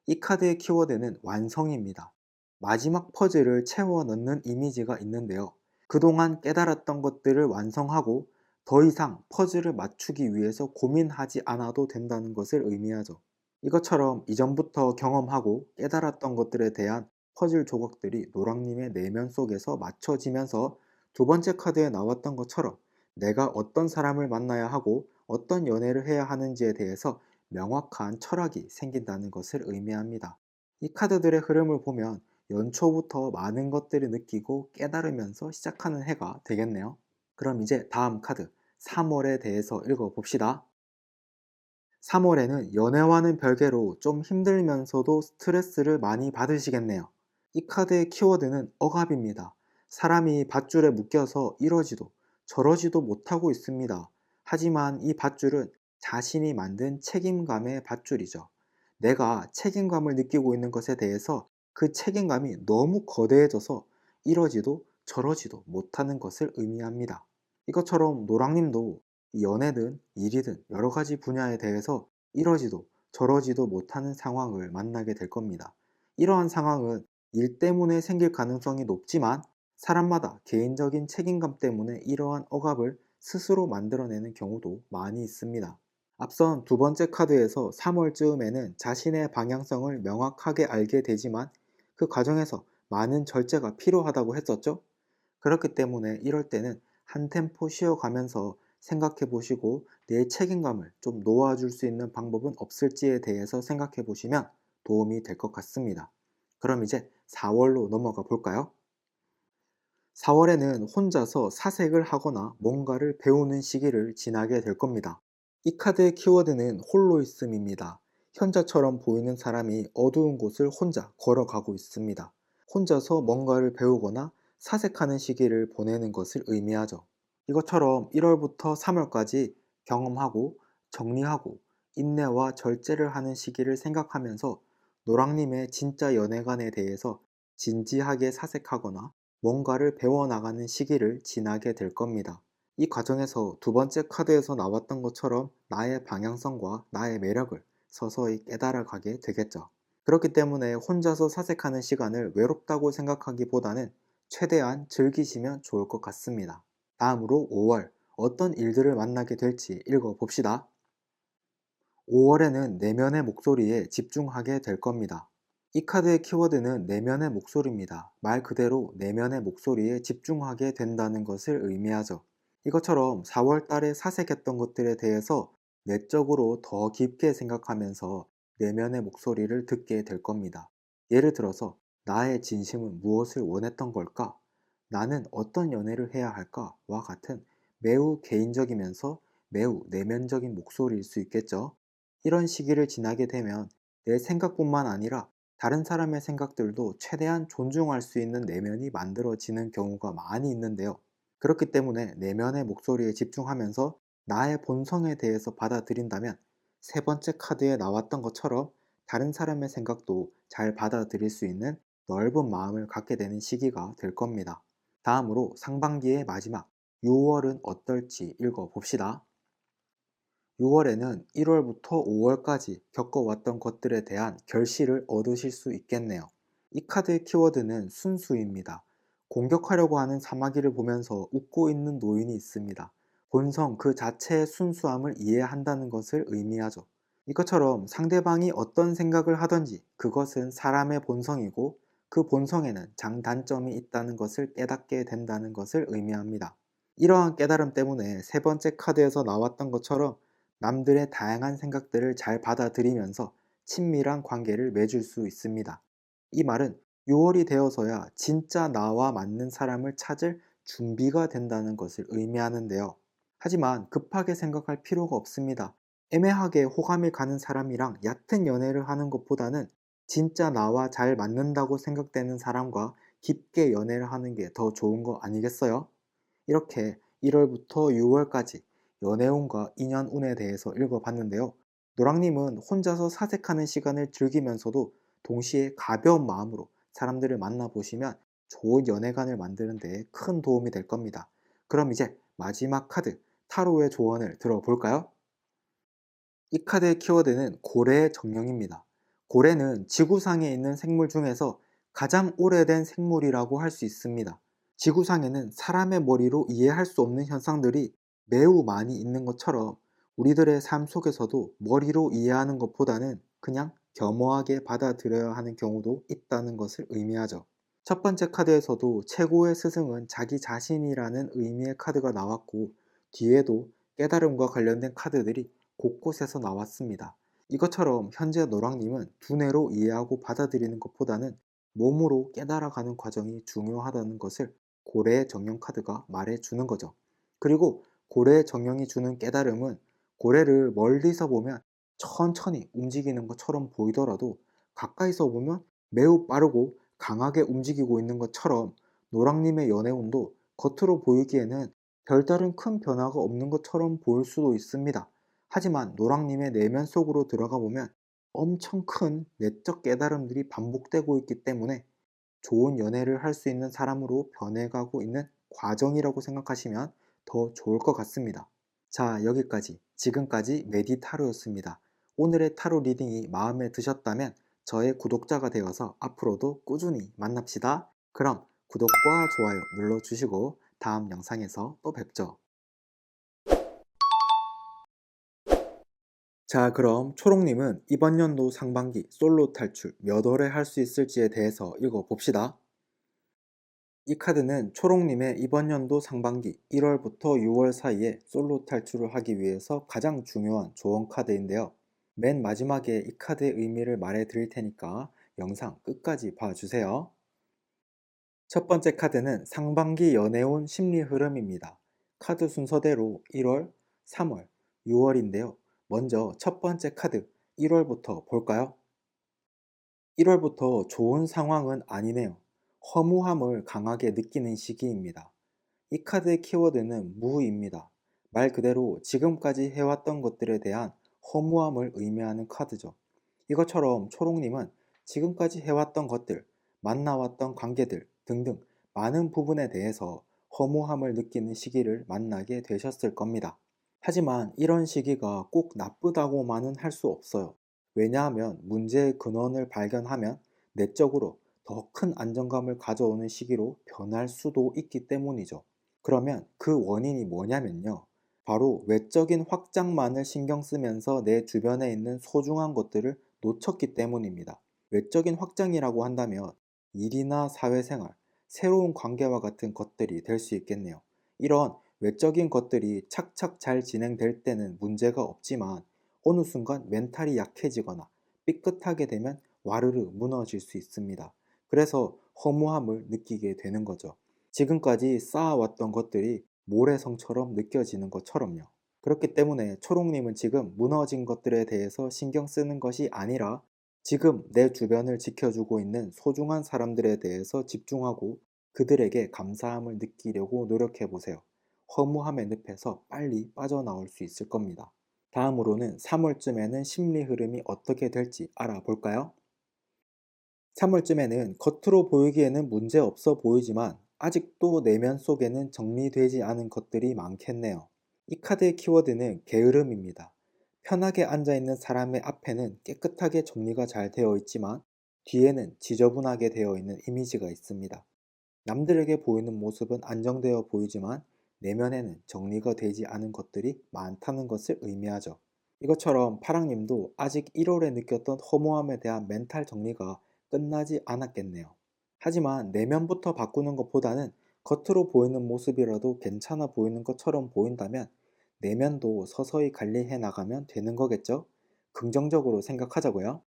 이 카드의 키워드는 완성입니다. 마지막 퍼즐을 채워 넣는 이미지가 있는데요. 그동안 깨달았던 것들을 완성하고 더 이상 퍼즐을 맞추기 위해서 고민하지 않아도 된다는 것을 의미하죠. 이것처럼 이전부터 경험하고 깨달았던 것들에 대한 퍼즐 조각들이 노랑님의 내면 속에서 맞춰지면서 두 번째 카드에 나왔던 것처럼 내가 어떤 사람을 만나야 하고 어떤 연애를 해야 하는지에 대해서 명확한 철학이 생긴다는 것을 의미합니다. 이 카드들의 흐름을 보면 연초부터 많은 것들을 느끼고 깨달으면서 시작하는 해가 되겠네요. 그럼 이제 다음 카드 3월에 대해서 읽어봅시다. 3월에는 연애와는 별개로 좀 힘들면서도 스트레스를 많이 받으시겠네요. 이 카드의 키워드는 억압입니다. 사람이 밧줄에 묶여서 이러지도 저러지도 못하고 있습니다. 하지만 이 밧줄은 자신이 만든 책임감의 밧줄이죠. 내가 책임감을 느끼고 있는 것에 대해서 그 책임감이 너무 거대해져서 이러지도 저러지도 못하는 것을 의미합니다. 이것처럼 노랑님도 연애든 일이든 여러 가지 분야에 대해서 이러지도 저러지도 못하는 상황을 만나게 될 겁니다. 이러한 상황은 일 때문에 생길 가능성이 높지만 사람마다 개인적인 책임감 때문에 이러한 억압을 스스로 만들어내는 경우도 많이 있습니다. 앞선 두 번째 카드에서 3월쯤에는 자신의 방향성을 명확하게 알게 되지만 그 과정에서 많은 절제가 필요하다고 했었죠? 그렇기 때문에 이럴 때는 한 템포 쉬어가면서 생각해 보시고 내 책임감을 좀 놓아줄 수 있는 방법은 없을지에 대해서 생각해 보시면 도움이 될 것 같습니다. 그럼 이제 4월로 넘어가 볼까요? 4월에는 혼자서 사색을 하거나 뭔가를 배우는 시기를 지나게 될 겁니다. 이 카드의 키워드는 홀로 있음입니다. 현자처럼 보이는 사람이 어두운 곳을 혼자 걸어가고 있습니다. 혼자서 뭔가를 배우거나 사색하는 시기를 보내는 것을 의미하죠. 이것처럼 1월부터 3월까지 경험하고 정리하고 인내와 절제를 하는 시기를 생각하면서 노랑님의 진짜 연애관에 대해서 진지하게 사색하거나 뭔가를 배워나가는 시기를 지나게 될 겁니다. 이 과정에서 두 번째 카드에서 나왔던 것처럼 나의 방향성과 나의 매력을 서서히 깨달아가게 되겠죠. 그렇기 때문에 혼자서 사색하는 시간을 외롭다고 생각하기보다는 최대한 즐기시면 좋을 것 같습니다. 다음으로 5월 어떤 일들을 만나게 될지 읽어봅시다. 5월에는 내면의 목소리에 집중하게 될 겁니다. 이 카드의 키워드는 내면의 목소리입니다. 말 그대로 내면의 목소리에 집중하게 된다는 것을 의미하죠. 이것처럼 4월 달에 사색했던 것들에 대해서 내적으로 더 깊게 생각하면서 내면의 목소리를 듣게 될 겁니다. 예를 들어서 나의 진심은 무엇을 원했던 걸까? 나는 어떤 연애를 해야 할까? 와 같은 매우 개인적이면서 매우 내면적인 목소리일 수 있겠죠. 이런 시기를 지나게 되면 내 생각뿐만 아니라 다른 사람의 생각들도 최대한 존중할 수 있는 내면이 만들어지는 경우가 많이 있는데요. 그렇기 때문에 내면의 목소리에 집중하면서 나의 본성에 대해서 받아들인다면 세 번째 카드에 나왔던 것처럼 다른 사람의 생각도 잘 받아들일 수 있는 넓은 마음을 갖게 되는 시기가 될 겁니다. 다음으로 상반기의 마지막 6월은 어떨지 읽어봅시다. 6월에는 1월부터 5월까지 겪어왔던 것들에 대한 결실을 얻으실 수 있겠네요. 이 카드의 키워드는 순수입니다. 공격하려고 하는 사마귀를 보면서 웃고 있는 노인이 있습니다. 본성 그 자체의 순수함을 이해한다는 것을 의미하죠. 이것처럼 상대방이 어떤 생각을 하든지 그것은 사람의 본성이고 그 본성에는 장단점이 있다는 것을 깨닫게 된다는 것을 의미합니다. 이러한 깨달음 때문에 세 번째 카드에서 나왔던 것처럼 남들의 다양한 생각들을 잘 받아들이면서 친밀한 관계를 맺을 수 있습니다. 이 말은 6월이 되어서야 진짜 나와 맞는 사람을 찾을 준비가 된다는 것을 의미하는데요. 하지만 급하게 생각할 필요가 없습니다. 애매하게 호감이 가는 사람이랑 얕은 연애를 하는 것보다는 진짜 나와 잘 맞는다고 생각되는 사람과 깊게 연애를 하는 게 더 좋은 거 아니겠어요? 이렇게 1월부터 6월까지 연애운과 인연운에 대해서 읽어봤는데요. 노랑님은 혼자서 사색하는 시간을 즐기면서도 동시에 가벼운 마음으로 사람들을 만나보시면 좋은 연애관을 만드는 데 큰 도움이 될 겁니다. 그럼 이제 마지막 카드, 타로의 조언을 들어볼까요? 이 카드의 키워드는 고래의 정령입니다. 고래는 지구상에 있는 생물 중에서 가장 오래된 생물이라고 할 수 있습니다. 지구상에는 사람의 머리로 이해할 수 없는 현상들이 매우 많이 있는 것처럼 우리들의 삶 속에서도 머리로 이해하는 것보다는 그냥 겸허하게 받아들여야 하는 경우도 있다는 것을 의미하죠. 첫 번째 카드에서도 최고의 스승은 자기 자신이라는 의미의 카드가 나왔고 뒤에도 깨달음과 관련된 카드들이 곳곳에서 나왔습니다. 이것처럼 현재 노랑님은 두뇌로 이해하고 받아들이는 것보다는 몸으로 깨달아가는 과정이 중요하다는 것을 고래의 정령 카드가 말해주는 거죠. 그리고 고래의 정령이 주는 깨달음은 고래를 멀리서 보면 천천히 움직이는 것처럼 보이더라도 가까이서 보면 매우 빠르고 강하게 움직이고 있는 것처럼 노랑님의 연애운도 겉으로 보이기에는 별다른 큰 변화가 없는 것처럼 보일 수도 있습니다. 하지만 노랑님의 내면 속으로 들어가 보면 엄청 큰 내적 깨달음들이 반복되고 있기 때문에 좋은 연애를 할 수 있는 사람으로 변해가고 있는 과정이라고 생각하시면 더 좋을 것 같습니다. 자, 여기까지 지금까지 메디타로였습니다. 오늘의 타로 리딩이 마음에 드셨다면 저의 구독자가 되어서 앞으로도 꾸준히 만납시다. 그럼 구독과 좋아요 눌러주시고 다음 영상에서 또 뵙죠. 자, 그럼 초롱님은 이번 연도 상반기 솔로 탈출 몇 월에 할 수 있을지에 대해서 읽어봅시다. 이 카드는 초롱님의 이번 연도 상반기 1월부터 6월 사이에 솔로 탈출을 하기 위해서 가장 중요한 조언 카드인데요. 맨 마지막에 이 카드의 의미를 말해 드릴 테니까 영상 끝까지 봐주세요. 첫 번째 카드는 상반기 연애운 심리 흐름입니다. 카드 순서대로 1월, 3월, 6월인데요. 먼저 첫 번째 카드 1월부터 볼까요? 1월부터 좋은 상황은 아니네요. 허무함을 강하게 느끼는 시기입니다. 이 카드의 키워드는 무입니다. 말 그대로 지금까지 해왔던 것들에 대한 허무함을 의미하는 카드죠. 이것처럼 초롱님은 지금까지 해왔던 것들, 만나왔던 관계들 등등 많은 부분에 대해서 허무함을 느끼는 시기를 만나게 되셨을 겁니다. 하지만 이런 시기가 꼭 나쁘다고만은 할 수 없어요. 왜냐하면 문제의 근원을 발견하면 내적으로 더 큰 안정감을 가져오는 시기로 변할 수도 있기 때문이죠. 그러면 그 원인이 뭐냐면요. 바로 외적인 확장만을 신경 쓰면서 내 주변에 있는 소중한 것들을 놓쳤기 때문입니다. 외적인 확장이라고 한다면 일이나 사회생활, 새로운 관계와 같은 것들이 될 수 있겠네요. 이런 외적인 것들이 착착 잘 진행될 때는 문제가 없지만 어느 순간 멘탈이 약해지거나 삐끗하게 되면 와르르 무너질 수 있습니다. 그래서 허무함을 느끼게 되는 거죠. 지금까지 쌓아왔던 것들이 모래성처럼 느껴지는 것처럼요. 그렇기 때문에 초롱님은 지금 무너진 것들에 대해서 신경 쓰는 것이 아니라 지금 내 주변을 지켜주고 있는 소중한 사람들에 대해서 집중하고 그들에게 감사함을 느끼려고 노력해 보세요. 허무함의 늪에서 빨리 빠져나올 수 있을 겁니다. 다음으로는 3월쯤에는 심리 흐름이 어떻게 될지 알아볼까요? 3월쯤에는 겉으로 보이기에는 문제 없어 보이지만 아직도 내면 속에는 정리되지 않은 것들이 많겠네요. 이 카드의 키워드는 게으름입니다. 편하게 앉아있는 사람의 앞에는 깨끗하게 정리가 잘 되어 있지만 뒤에는 지저분하게 되어 있는 이미지가 있습니다. 남들에게 보이는 모습은 안정되어 보이지만 내면에는 정리가 되지 않은 것들이 많다는 것을 의미하죠. 이것처럼 파랑님도 아직 1월에 느꼈던 허무함에 대한 멘탈 정리가 끝나지 않았겠네요. 하지만 내면부터 바꾸는 것보다는 겉으로 보이는 모습이라도 괜찮아 보이는 것처럼 보인다면 내면도 서서히 관리해 나가면 되는 거겠죠? 긍정적으로 생각하자고요.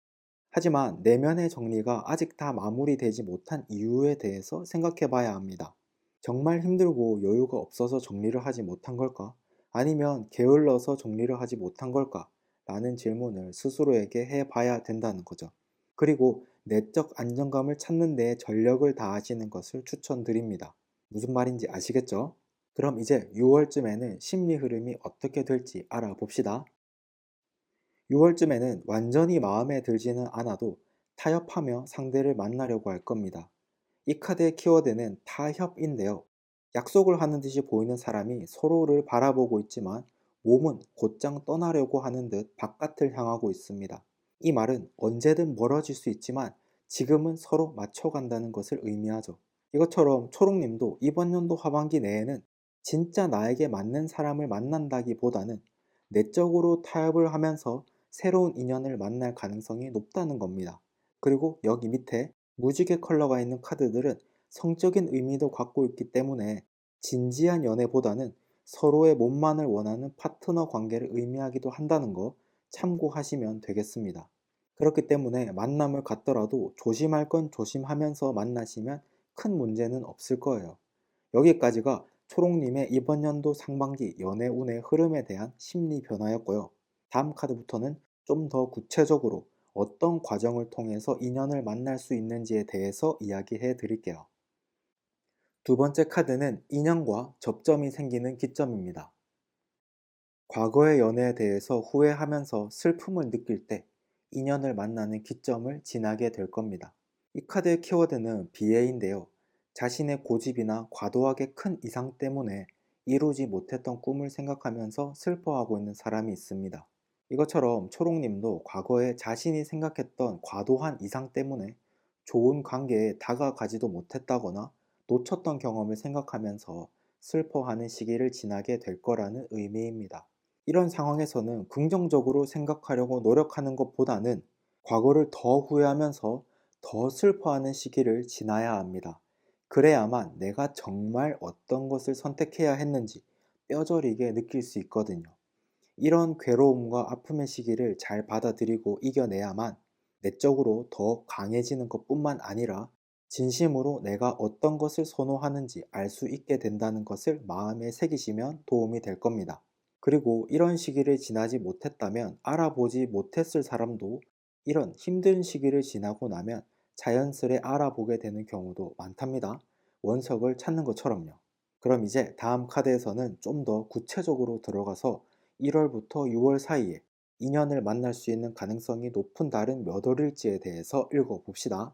하지만 내면의 정리가 아직 다 마무리되지 못한 이유에 대해서 생각해 봐야 합니다. 정말 힘들고 여유가 없어서 정리를 하지 못한 걸까? 아니면 게을러서 정리를 하지 못한 걸까? 라는 질문을 스스로에게 해 봐야 된다는 거죠. 그리고 내적 안정감을 찾는 데 전력을 다하시는 것을 추천드립니다. 무슨 말인지 아시겠죠? 그럼 이제 6월쯤에는 심리 흐름이 어떻게 될지 알아봅시다. 6월쯤에는 완전히 마음에 들지는 않아도 타협하며 상대를 만나려고 할 겁니다. 이 카드의 키워드는 타협인데요. 약속을 하는 듯이 보이는 사람이 서로를 바라보고 있지만 몸은 곧장 떠나려고 하는 듯 바깥을 향하고 있습니다. 이 말은 언제든 멀어질 수 있지만 지금은 서로 맞춰간다는 것을 의미하죠. 이것처럼 초록님도 이번 연도 하반기 내에는 진짜 나에게 맞는 사람을 만난다기보다는 내적으로 타협을 하면서 새로운 인연을 만날 가능성이 높다는 겁니다. 그리고 여기 밑에 무지개 컬러가 있는 카드들은 성적인 의미도 갖고 있기 때문에 진지한 연애보다는 서로의 몸만을 원하는 파트너 관계를 의미하기도 한다는 거 참고하시면 되겠습니다. 그렇기 때문에 만남을 갖더라도 조심할 건 조심하면서 만나시면 큰 문제는 없을 거예요. 여기까지가 초록님의 이번 연도 상반기 연애 운의 흐름에 대한 심리 변화였고요. 다음 카드부터는 좀 더 구체적으로 어떤 과정을 통해서 인연을 만날 수 있는지에 대해서 이야기해 드릴게요. 두 번째 카드는 인연과 접점이 생기는 기점입니다. 과거의 연애에 대해서 후회하면서 슬픔을 느낄 때 인연을 만나는 기점을 지나게 될 겁니다. 이 카드의 키워드는 비애인데요. 자신의 고집이나 과도하게 큰 이상 때문에 이루지 못했던 꿈을 생각하면서 슬퍼하고 있는 사람이 있습니다. 이것처럼 초록님도 과거에 자신이 생각했던 과도한 이상 때문에 좋은 관계에 다가가지도 못했다거나 놓쳤던 경험을 생각하면서 슬퍼하는 시기를 지나게 될 거라는 의미입니다. 이런 상황에서는 긍정적으로 생각하려고 노력하는 것보다는 과거를 더 후회하면서 더 슬퍼하는 시기를 지나야 합니다. 그래야만 내가 정말 어떤 것을 선택해야 했는지 뼈저리게 느낄 수 있거든요. 이런 괴로움과 아픔의 시기를 잘 받아들이고 이겨내야만 내적으로 더 강해지는 것뿐만 아니라 진심으로 내가 어떤 것을 선호하는지 알 수 있게 된다는 것을 마음에 새기시면 도움이 될 겁니다. 그리고 이런 시기를 지나지 못했다면 알아보지 못했을 사람도 이런 힘든 시기를 지나고 나면 자연스레 알아보게 되는 경우도 많답니다. 원석을 찾는 것처럼요. 그럼 이제 다음 카드에서는 좀 더 구체적으로 들어가서 1월부터 6월 사이에 인연을 만날 수 있는 가능성이 높은 달은 몇 월일지에 대해서 읽어봅시다.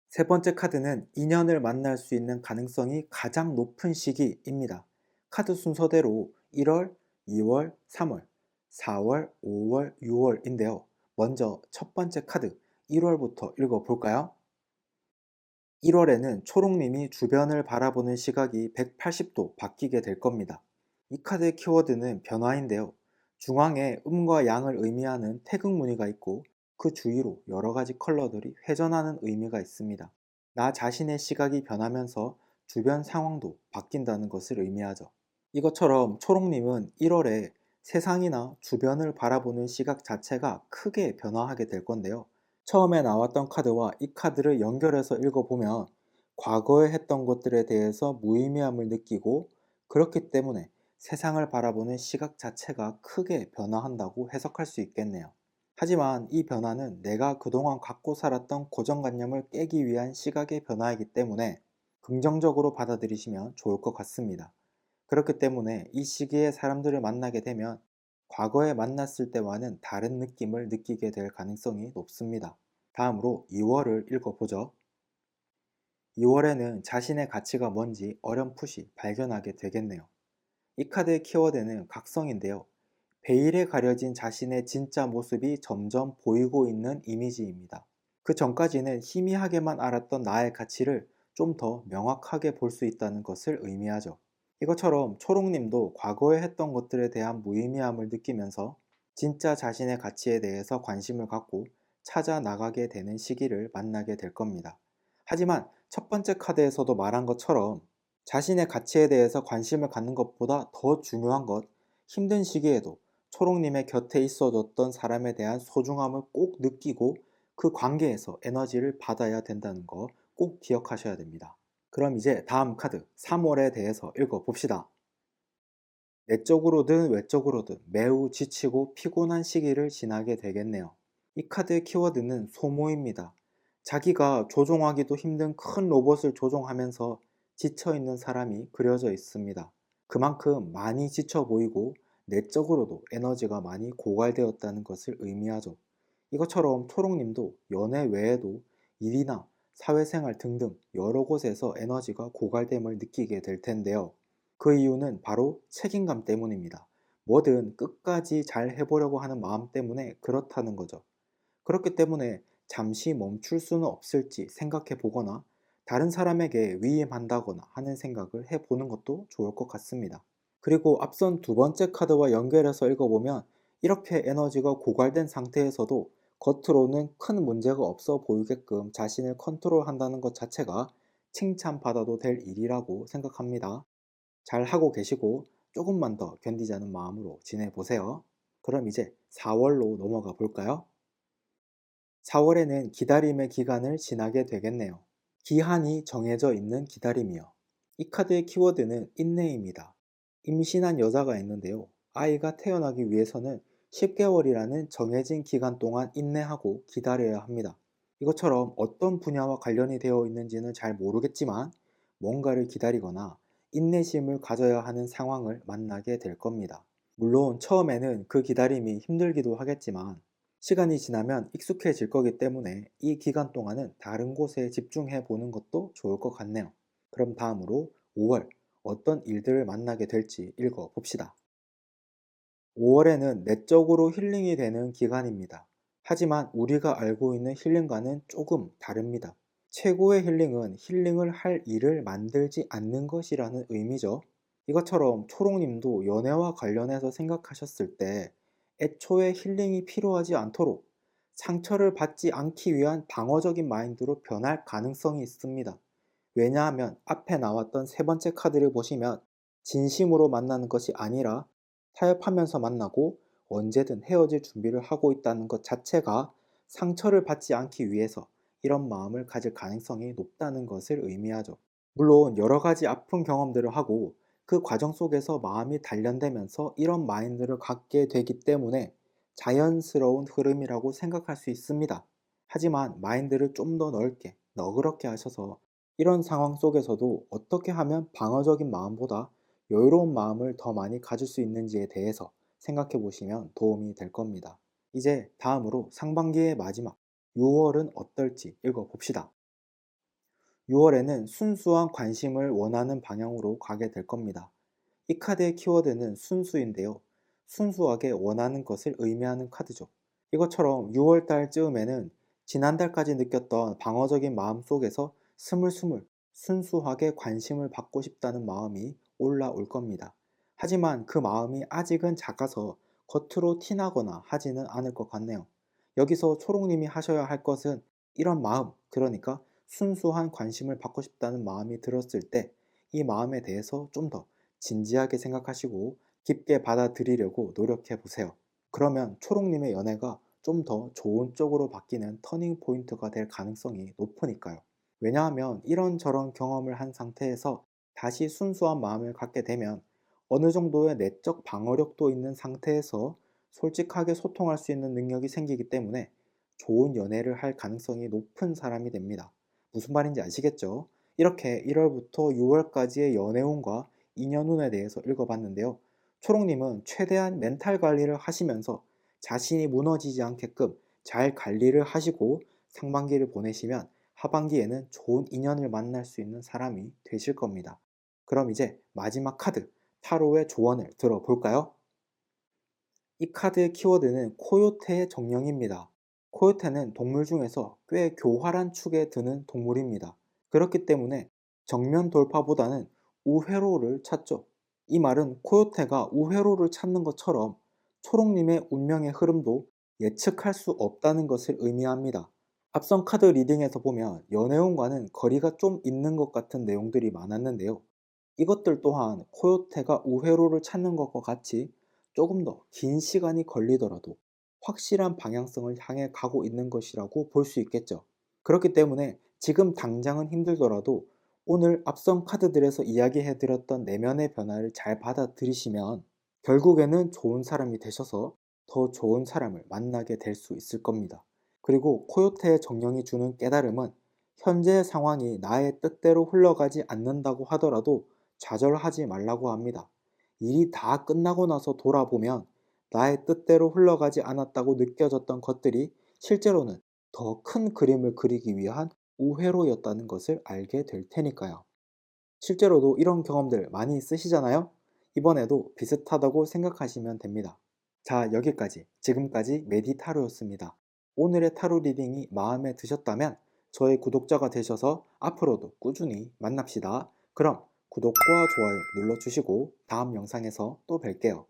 세 번째 카드는 인연을 만날 수 있는 가능성이 가장 높은 시기입니다. 카드 순서대로 1월, 2월, 3월, 4월, 5월, 6월인데요. 먼저 첫 번째 카드 1월부터 읽어볼까요? 1월에는 초록님이 주변을 바라보는 시각이 180도 바뀌게 될 겁니다. 이 카드의 키워드는 변화인데요. 중앙에 음과 양을 의미하는 태극 무늬가 있고 그 주위로 여러 가지 컬러들이 회전하는 의미가 있습니다. 나 자신의 시각이 변하면서 주변 상황도 바뀐다는 것을 의미하죠. 이것처럼 초록님은 1월에 세상이나 주변을 바라보는 시각 자체가 크게 변화하게 될 건데요. 처음에 나왔던 카드와 이 카드를 연결해서 읽어보면 과거에 했던 것들에 대해서 무의미함을 느끼고 그렇기 때문에 세상을 바라보는 시각 자체가 크게 변화한다고 해석할 수 있겠네요. 하지만 이 변화는 내가 그동안 갖고 살았던 고정관념을 깨기 위한 시각의 변화이기 때문에 긍정적으로 받아들이시면 좋을 것 같습니다. 그렇기 때문에 이 시기에 사람들을 만나게 되면 과거에 만났을 때와는 다른 느낌을 느끼게 될 가능성이 높습니다. 다음으로 2월을 읽어보죠. 2월에는 자신의 가치가 뭔지 어렴풋이 발견하게 되겠네요. 이 카드의 키워드는 각성인데요. 베일에 가려진 자신의 진짜 모습이 점점 보이고 있는 이미지입니다. 그 전까지는 희미하게만 알았던 나의 가치를 좀 더 명확하게 볼 수 있다는 것을 의미하죠. 이것처럼 초록님도 과거에 했던 것들에 대한 무의미함을 느끼면서 진짜 자신의 가치에 대해서 관심을 갖고 찾아 나가게 되는 시기를 만나게 될 겁니다. 하지만 첫 번째 카드에서도 말한 것처럼 자신의 가치에 대해서 관심을 갖는 것보다 더 중요한 것, 힘든 시기에도 초록님의 곁에 있어줬던 사람에 대한 소중함을 꼭 느끼고 그 관계에서 에너지를 받아야 된다는 거 꼭 기억하셔야 됩니다. 그럼 이제 다음 카드 3월에 대해서 읽어봅시다. 내적으로든 외적으로든 매우 지치고 피곤한 시기를 지나게 되겠네요. 이 카드의 키워드는 소모입니다. 자기가 조종하기도 힘든 큰 로봇을 조종하면서 지쳐있는 사람이 그려져 있습니다. 그만큼 많이 지쳐 보이고 내적으로도 에너지가 많이 고갈되었다는 것을 의미하죠. 이것처럼 초록님도 연애 외에도 일이나 사회생활 등등 여러 곳에서 에너지가 고갈됨을 느끼게 될 텐데요. 그 이유는 바로 책임감 때문입니다. 뭐든 끝까지 잘 해보려고 하는 마음 때문에 그렇다는 거죠. 그렇기 때문에 잠시 멈출 수는 없을지 생각해 보거나 다른 사람에게 위임한다거나 하는 생각을 해보는 것도 좋을 것 같습니다. 그리고 앞선 두 번째 카드와 연결해서 읽어보면 이렇게 에너지가 고갈된 상태에서도 겉으로는 큰 문제가 없어 보이게끔 자신을 컨트롤한다는 것 자체가 칭찬받아도 될 일이라고 생각합니다. 잘 하고 계시고 조금만 더 견디자는 마음으로 지내보세요. 그럼 이제 4월로 넘어가 볼까요? 4월에는 기다림의 기간을 지나게 되겠네요. 기한이 정해져 있는 기다림이요. 이 카드의 키워드는 인내입니다. 임신한 여자가 있는데요. 아이가 태어나기 위해서는 10개월이라는 정해진 기간 동안 인내하고 기다려야 합니다. 이것처럼 어떤 분야와 관련이 되어 있는지는 잘 모르겠지만 뭔가를 기다리거나 인내심을 가져야 하는 상황을 만나게 될 겁니다. 물론 처음에는 그 기다림이 힘들기도 하겠지만 시간이 지나면 익숙해질 거기 때문에 이 기간 동안은 다른 곳에 집중해 보는 것도 좋을 것 같네요. 그럼 다음으로 5월 어떤 일들을 만나게 될지 읽어 봅시다. 5월에는 내적으로 힐링이 되는 기간입니다. 하지만 우리가 알고 있는 힐링과는 조금 다릅니다. 최고의 힐링은 힐링을 할 일을 만들지 않는 것이라는 의미죠. 이것처럼 초록님도 연애와 관련해서 생각하셨을 때 애초에 힐링이 필요하지 않도록 상처를 받지 않기 위한 방어적인 마인드로 변할 가능성이 있습니다. 왜냐하면 앞에 나왔던 세 번째 카드를 보시면 진심으로 만나는 것이 아니라 타협하면서 만나고 언제든 헤어질 준비를 하고 있다는 것 자체가 상처를 받지 않기 위해서 이런 마음을 가질 가능성이 높다는 것을 의미하죠. 물론 여러 가지 아픈 경험들을 하고 그 과정 속에서 마음이 단련되면서 이런 마인드를 갖게 되기 때문에 자연스러운 흐름이라고 생각할 수 있습니다. 하지만 마인드를 좀 더 넓게, 너그럽게 하셔서 이런 상황 속에서도 어떻게 하면 방어적인 마음보다 여유로운 마음을 더 많이 가질 수 있는지에 대해서 생각해 보시면 도움이 될 겁니다. 이제 다음으로 상반기의 마지막 6월은 어떨지 읽어 봅시다. 6월에는 순수한 관심을 원하는 방향으로 가게 될 겁니다. 이 카드의 키워드는 순수인데요. 순수하게 원하는 것을 의미하는 카드죠. 이것처럼 6월 달쯤에는 지난달까지 느꼈던 방어적인 마음 속에서 스물스물 순수하게 관심을 받고 싶다는 마음이 올라올 겁니다. 하지만 그 마음이 아직은 작아서 겉으로 티나거나 하지는 않을 것 같네요. 여기서 초록님이 하셔야 할 것은 이런 마음, 그러니까 순수한 관심을 받고 싶다는 마음이 들었을 때 이 마음에 대해서 좀 더 진지하게 생각하시고 깊게 받아들이려고 노력해 보세요. 그러면 초록님의 연애가 좀 더 좋은 쪽으로 바뀌는 터닝 포인트가 될 가능성이 높으니까요. 왜냐하면 이런저런 경험을 한 상태에서 다시 순수한 마음을 갖게 되면 어느 정도의 내적 방어력도 있는 상태에서 솔직하게 소통할 수 있는 능력이 생기기 때문에 좋은 연애를 할 가능성이 높은 사람이 됩니다. 무슨 말인지 아시겠죠? 이렇게 1월부터 6월까지의 연애운과 인연운에 대해서 읽어봤는데요. 초록님은 최대한 멘탈 관리를 하시면서 자신이 무너지지 않게끔 잘 관리를 하시고 상반기를 보내시면 하반기에는 좋은 인연을 만날 수 있는 사람이 되실 겁니다. 그럼 이제 마지막 카드, 타로의 조언을 들어볼까요? 이 카드의 키워드는 코요테의 정령입니다. 코요테는 동물 중에서 꽤 교활한 축에 드는 동물입니다. 그렇기 때문에 정면 돌파보다는 우회로를 찾죠. 이 말은 코요테가 우회로를 찾는 것처럼 초록님의 운명의 흐름도 예측할 수 없다는 것을 의미합니다. 앞선 카드 리딩에서 보면 연애운과는 거리가 좀 있는 것 같은 내용들이 많았는데요. 이것들 또한 코요테가 우회로를 찾는 것과 같이 조금 더 긴 시간이 걸리더라도 확실한 방향성을 향해 가고 있는 것이라고 볼 수 있겠죠. 그렇기 때문에 지금 당장은 힘들더라도 오늘 앞선 카드들에서 이야기해드렸던 내면의 변화를 잘 받아들이시면 결국에는 좋은 사람이 되셔서 더 좋은 사람을 만나게 될 수 있을 겁니다. 그리고 코요테의 정령이 주는 깨달음은 현재의 상황이 나의 뜻대로 흘러가지 않는다고 하더라도 좌절하지 말라고 합니다. 일이 다 끝나고 나서 돌아보면 나의 뜻대로 흘러가지 않았다고 느껴졌던 것들이 실제로는 더 큰 그림을 그리기 위한 우회로였다는 것을 알게 될 테니까요. 실제로도 이런 경험들 많이 있으시잖아요? 이번에도 비슷하다고 생각하시면 됩니다. 자, 여기까지 지금까지 메디타로였습니다. 오늘의 타로 리딩이 마음에 드셨다면 저의 구독자가 되셔서 앞으로도 꾸준히 만납시다. 그럼 구독과 좋아요 눌러주시고 다음 영상에서 또 뵐게요.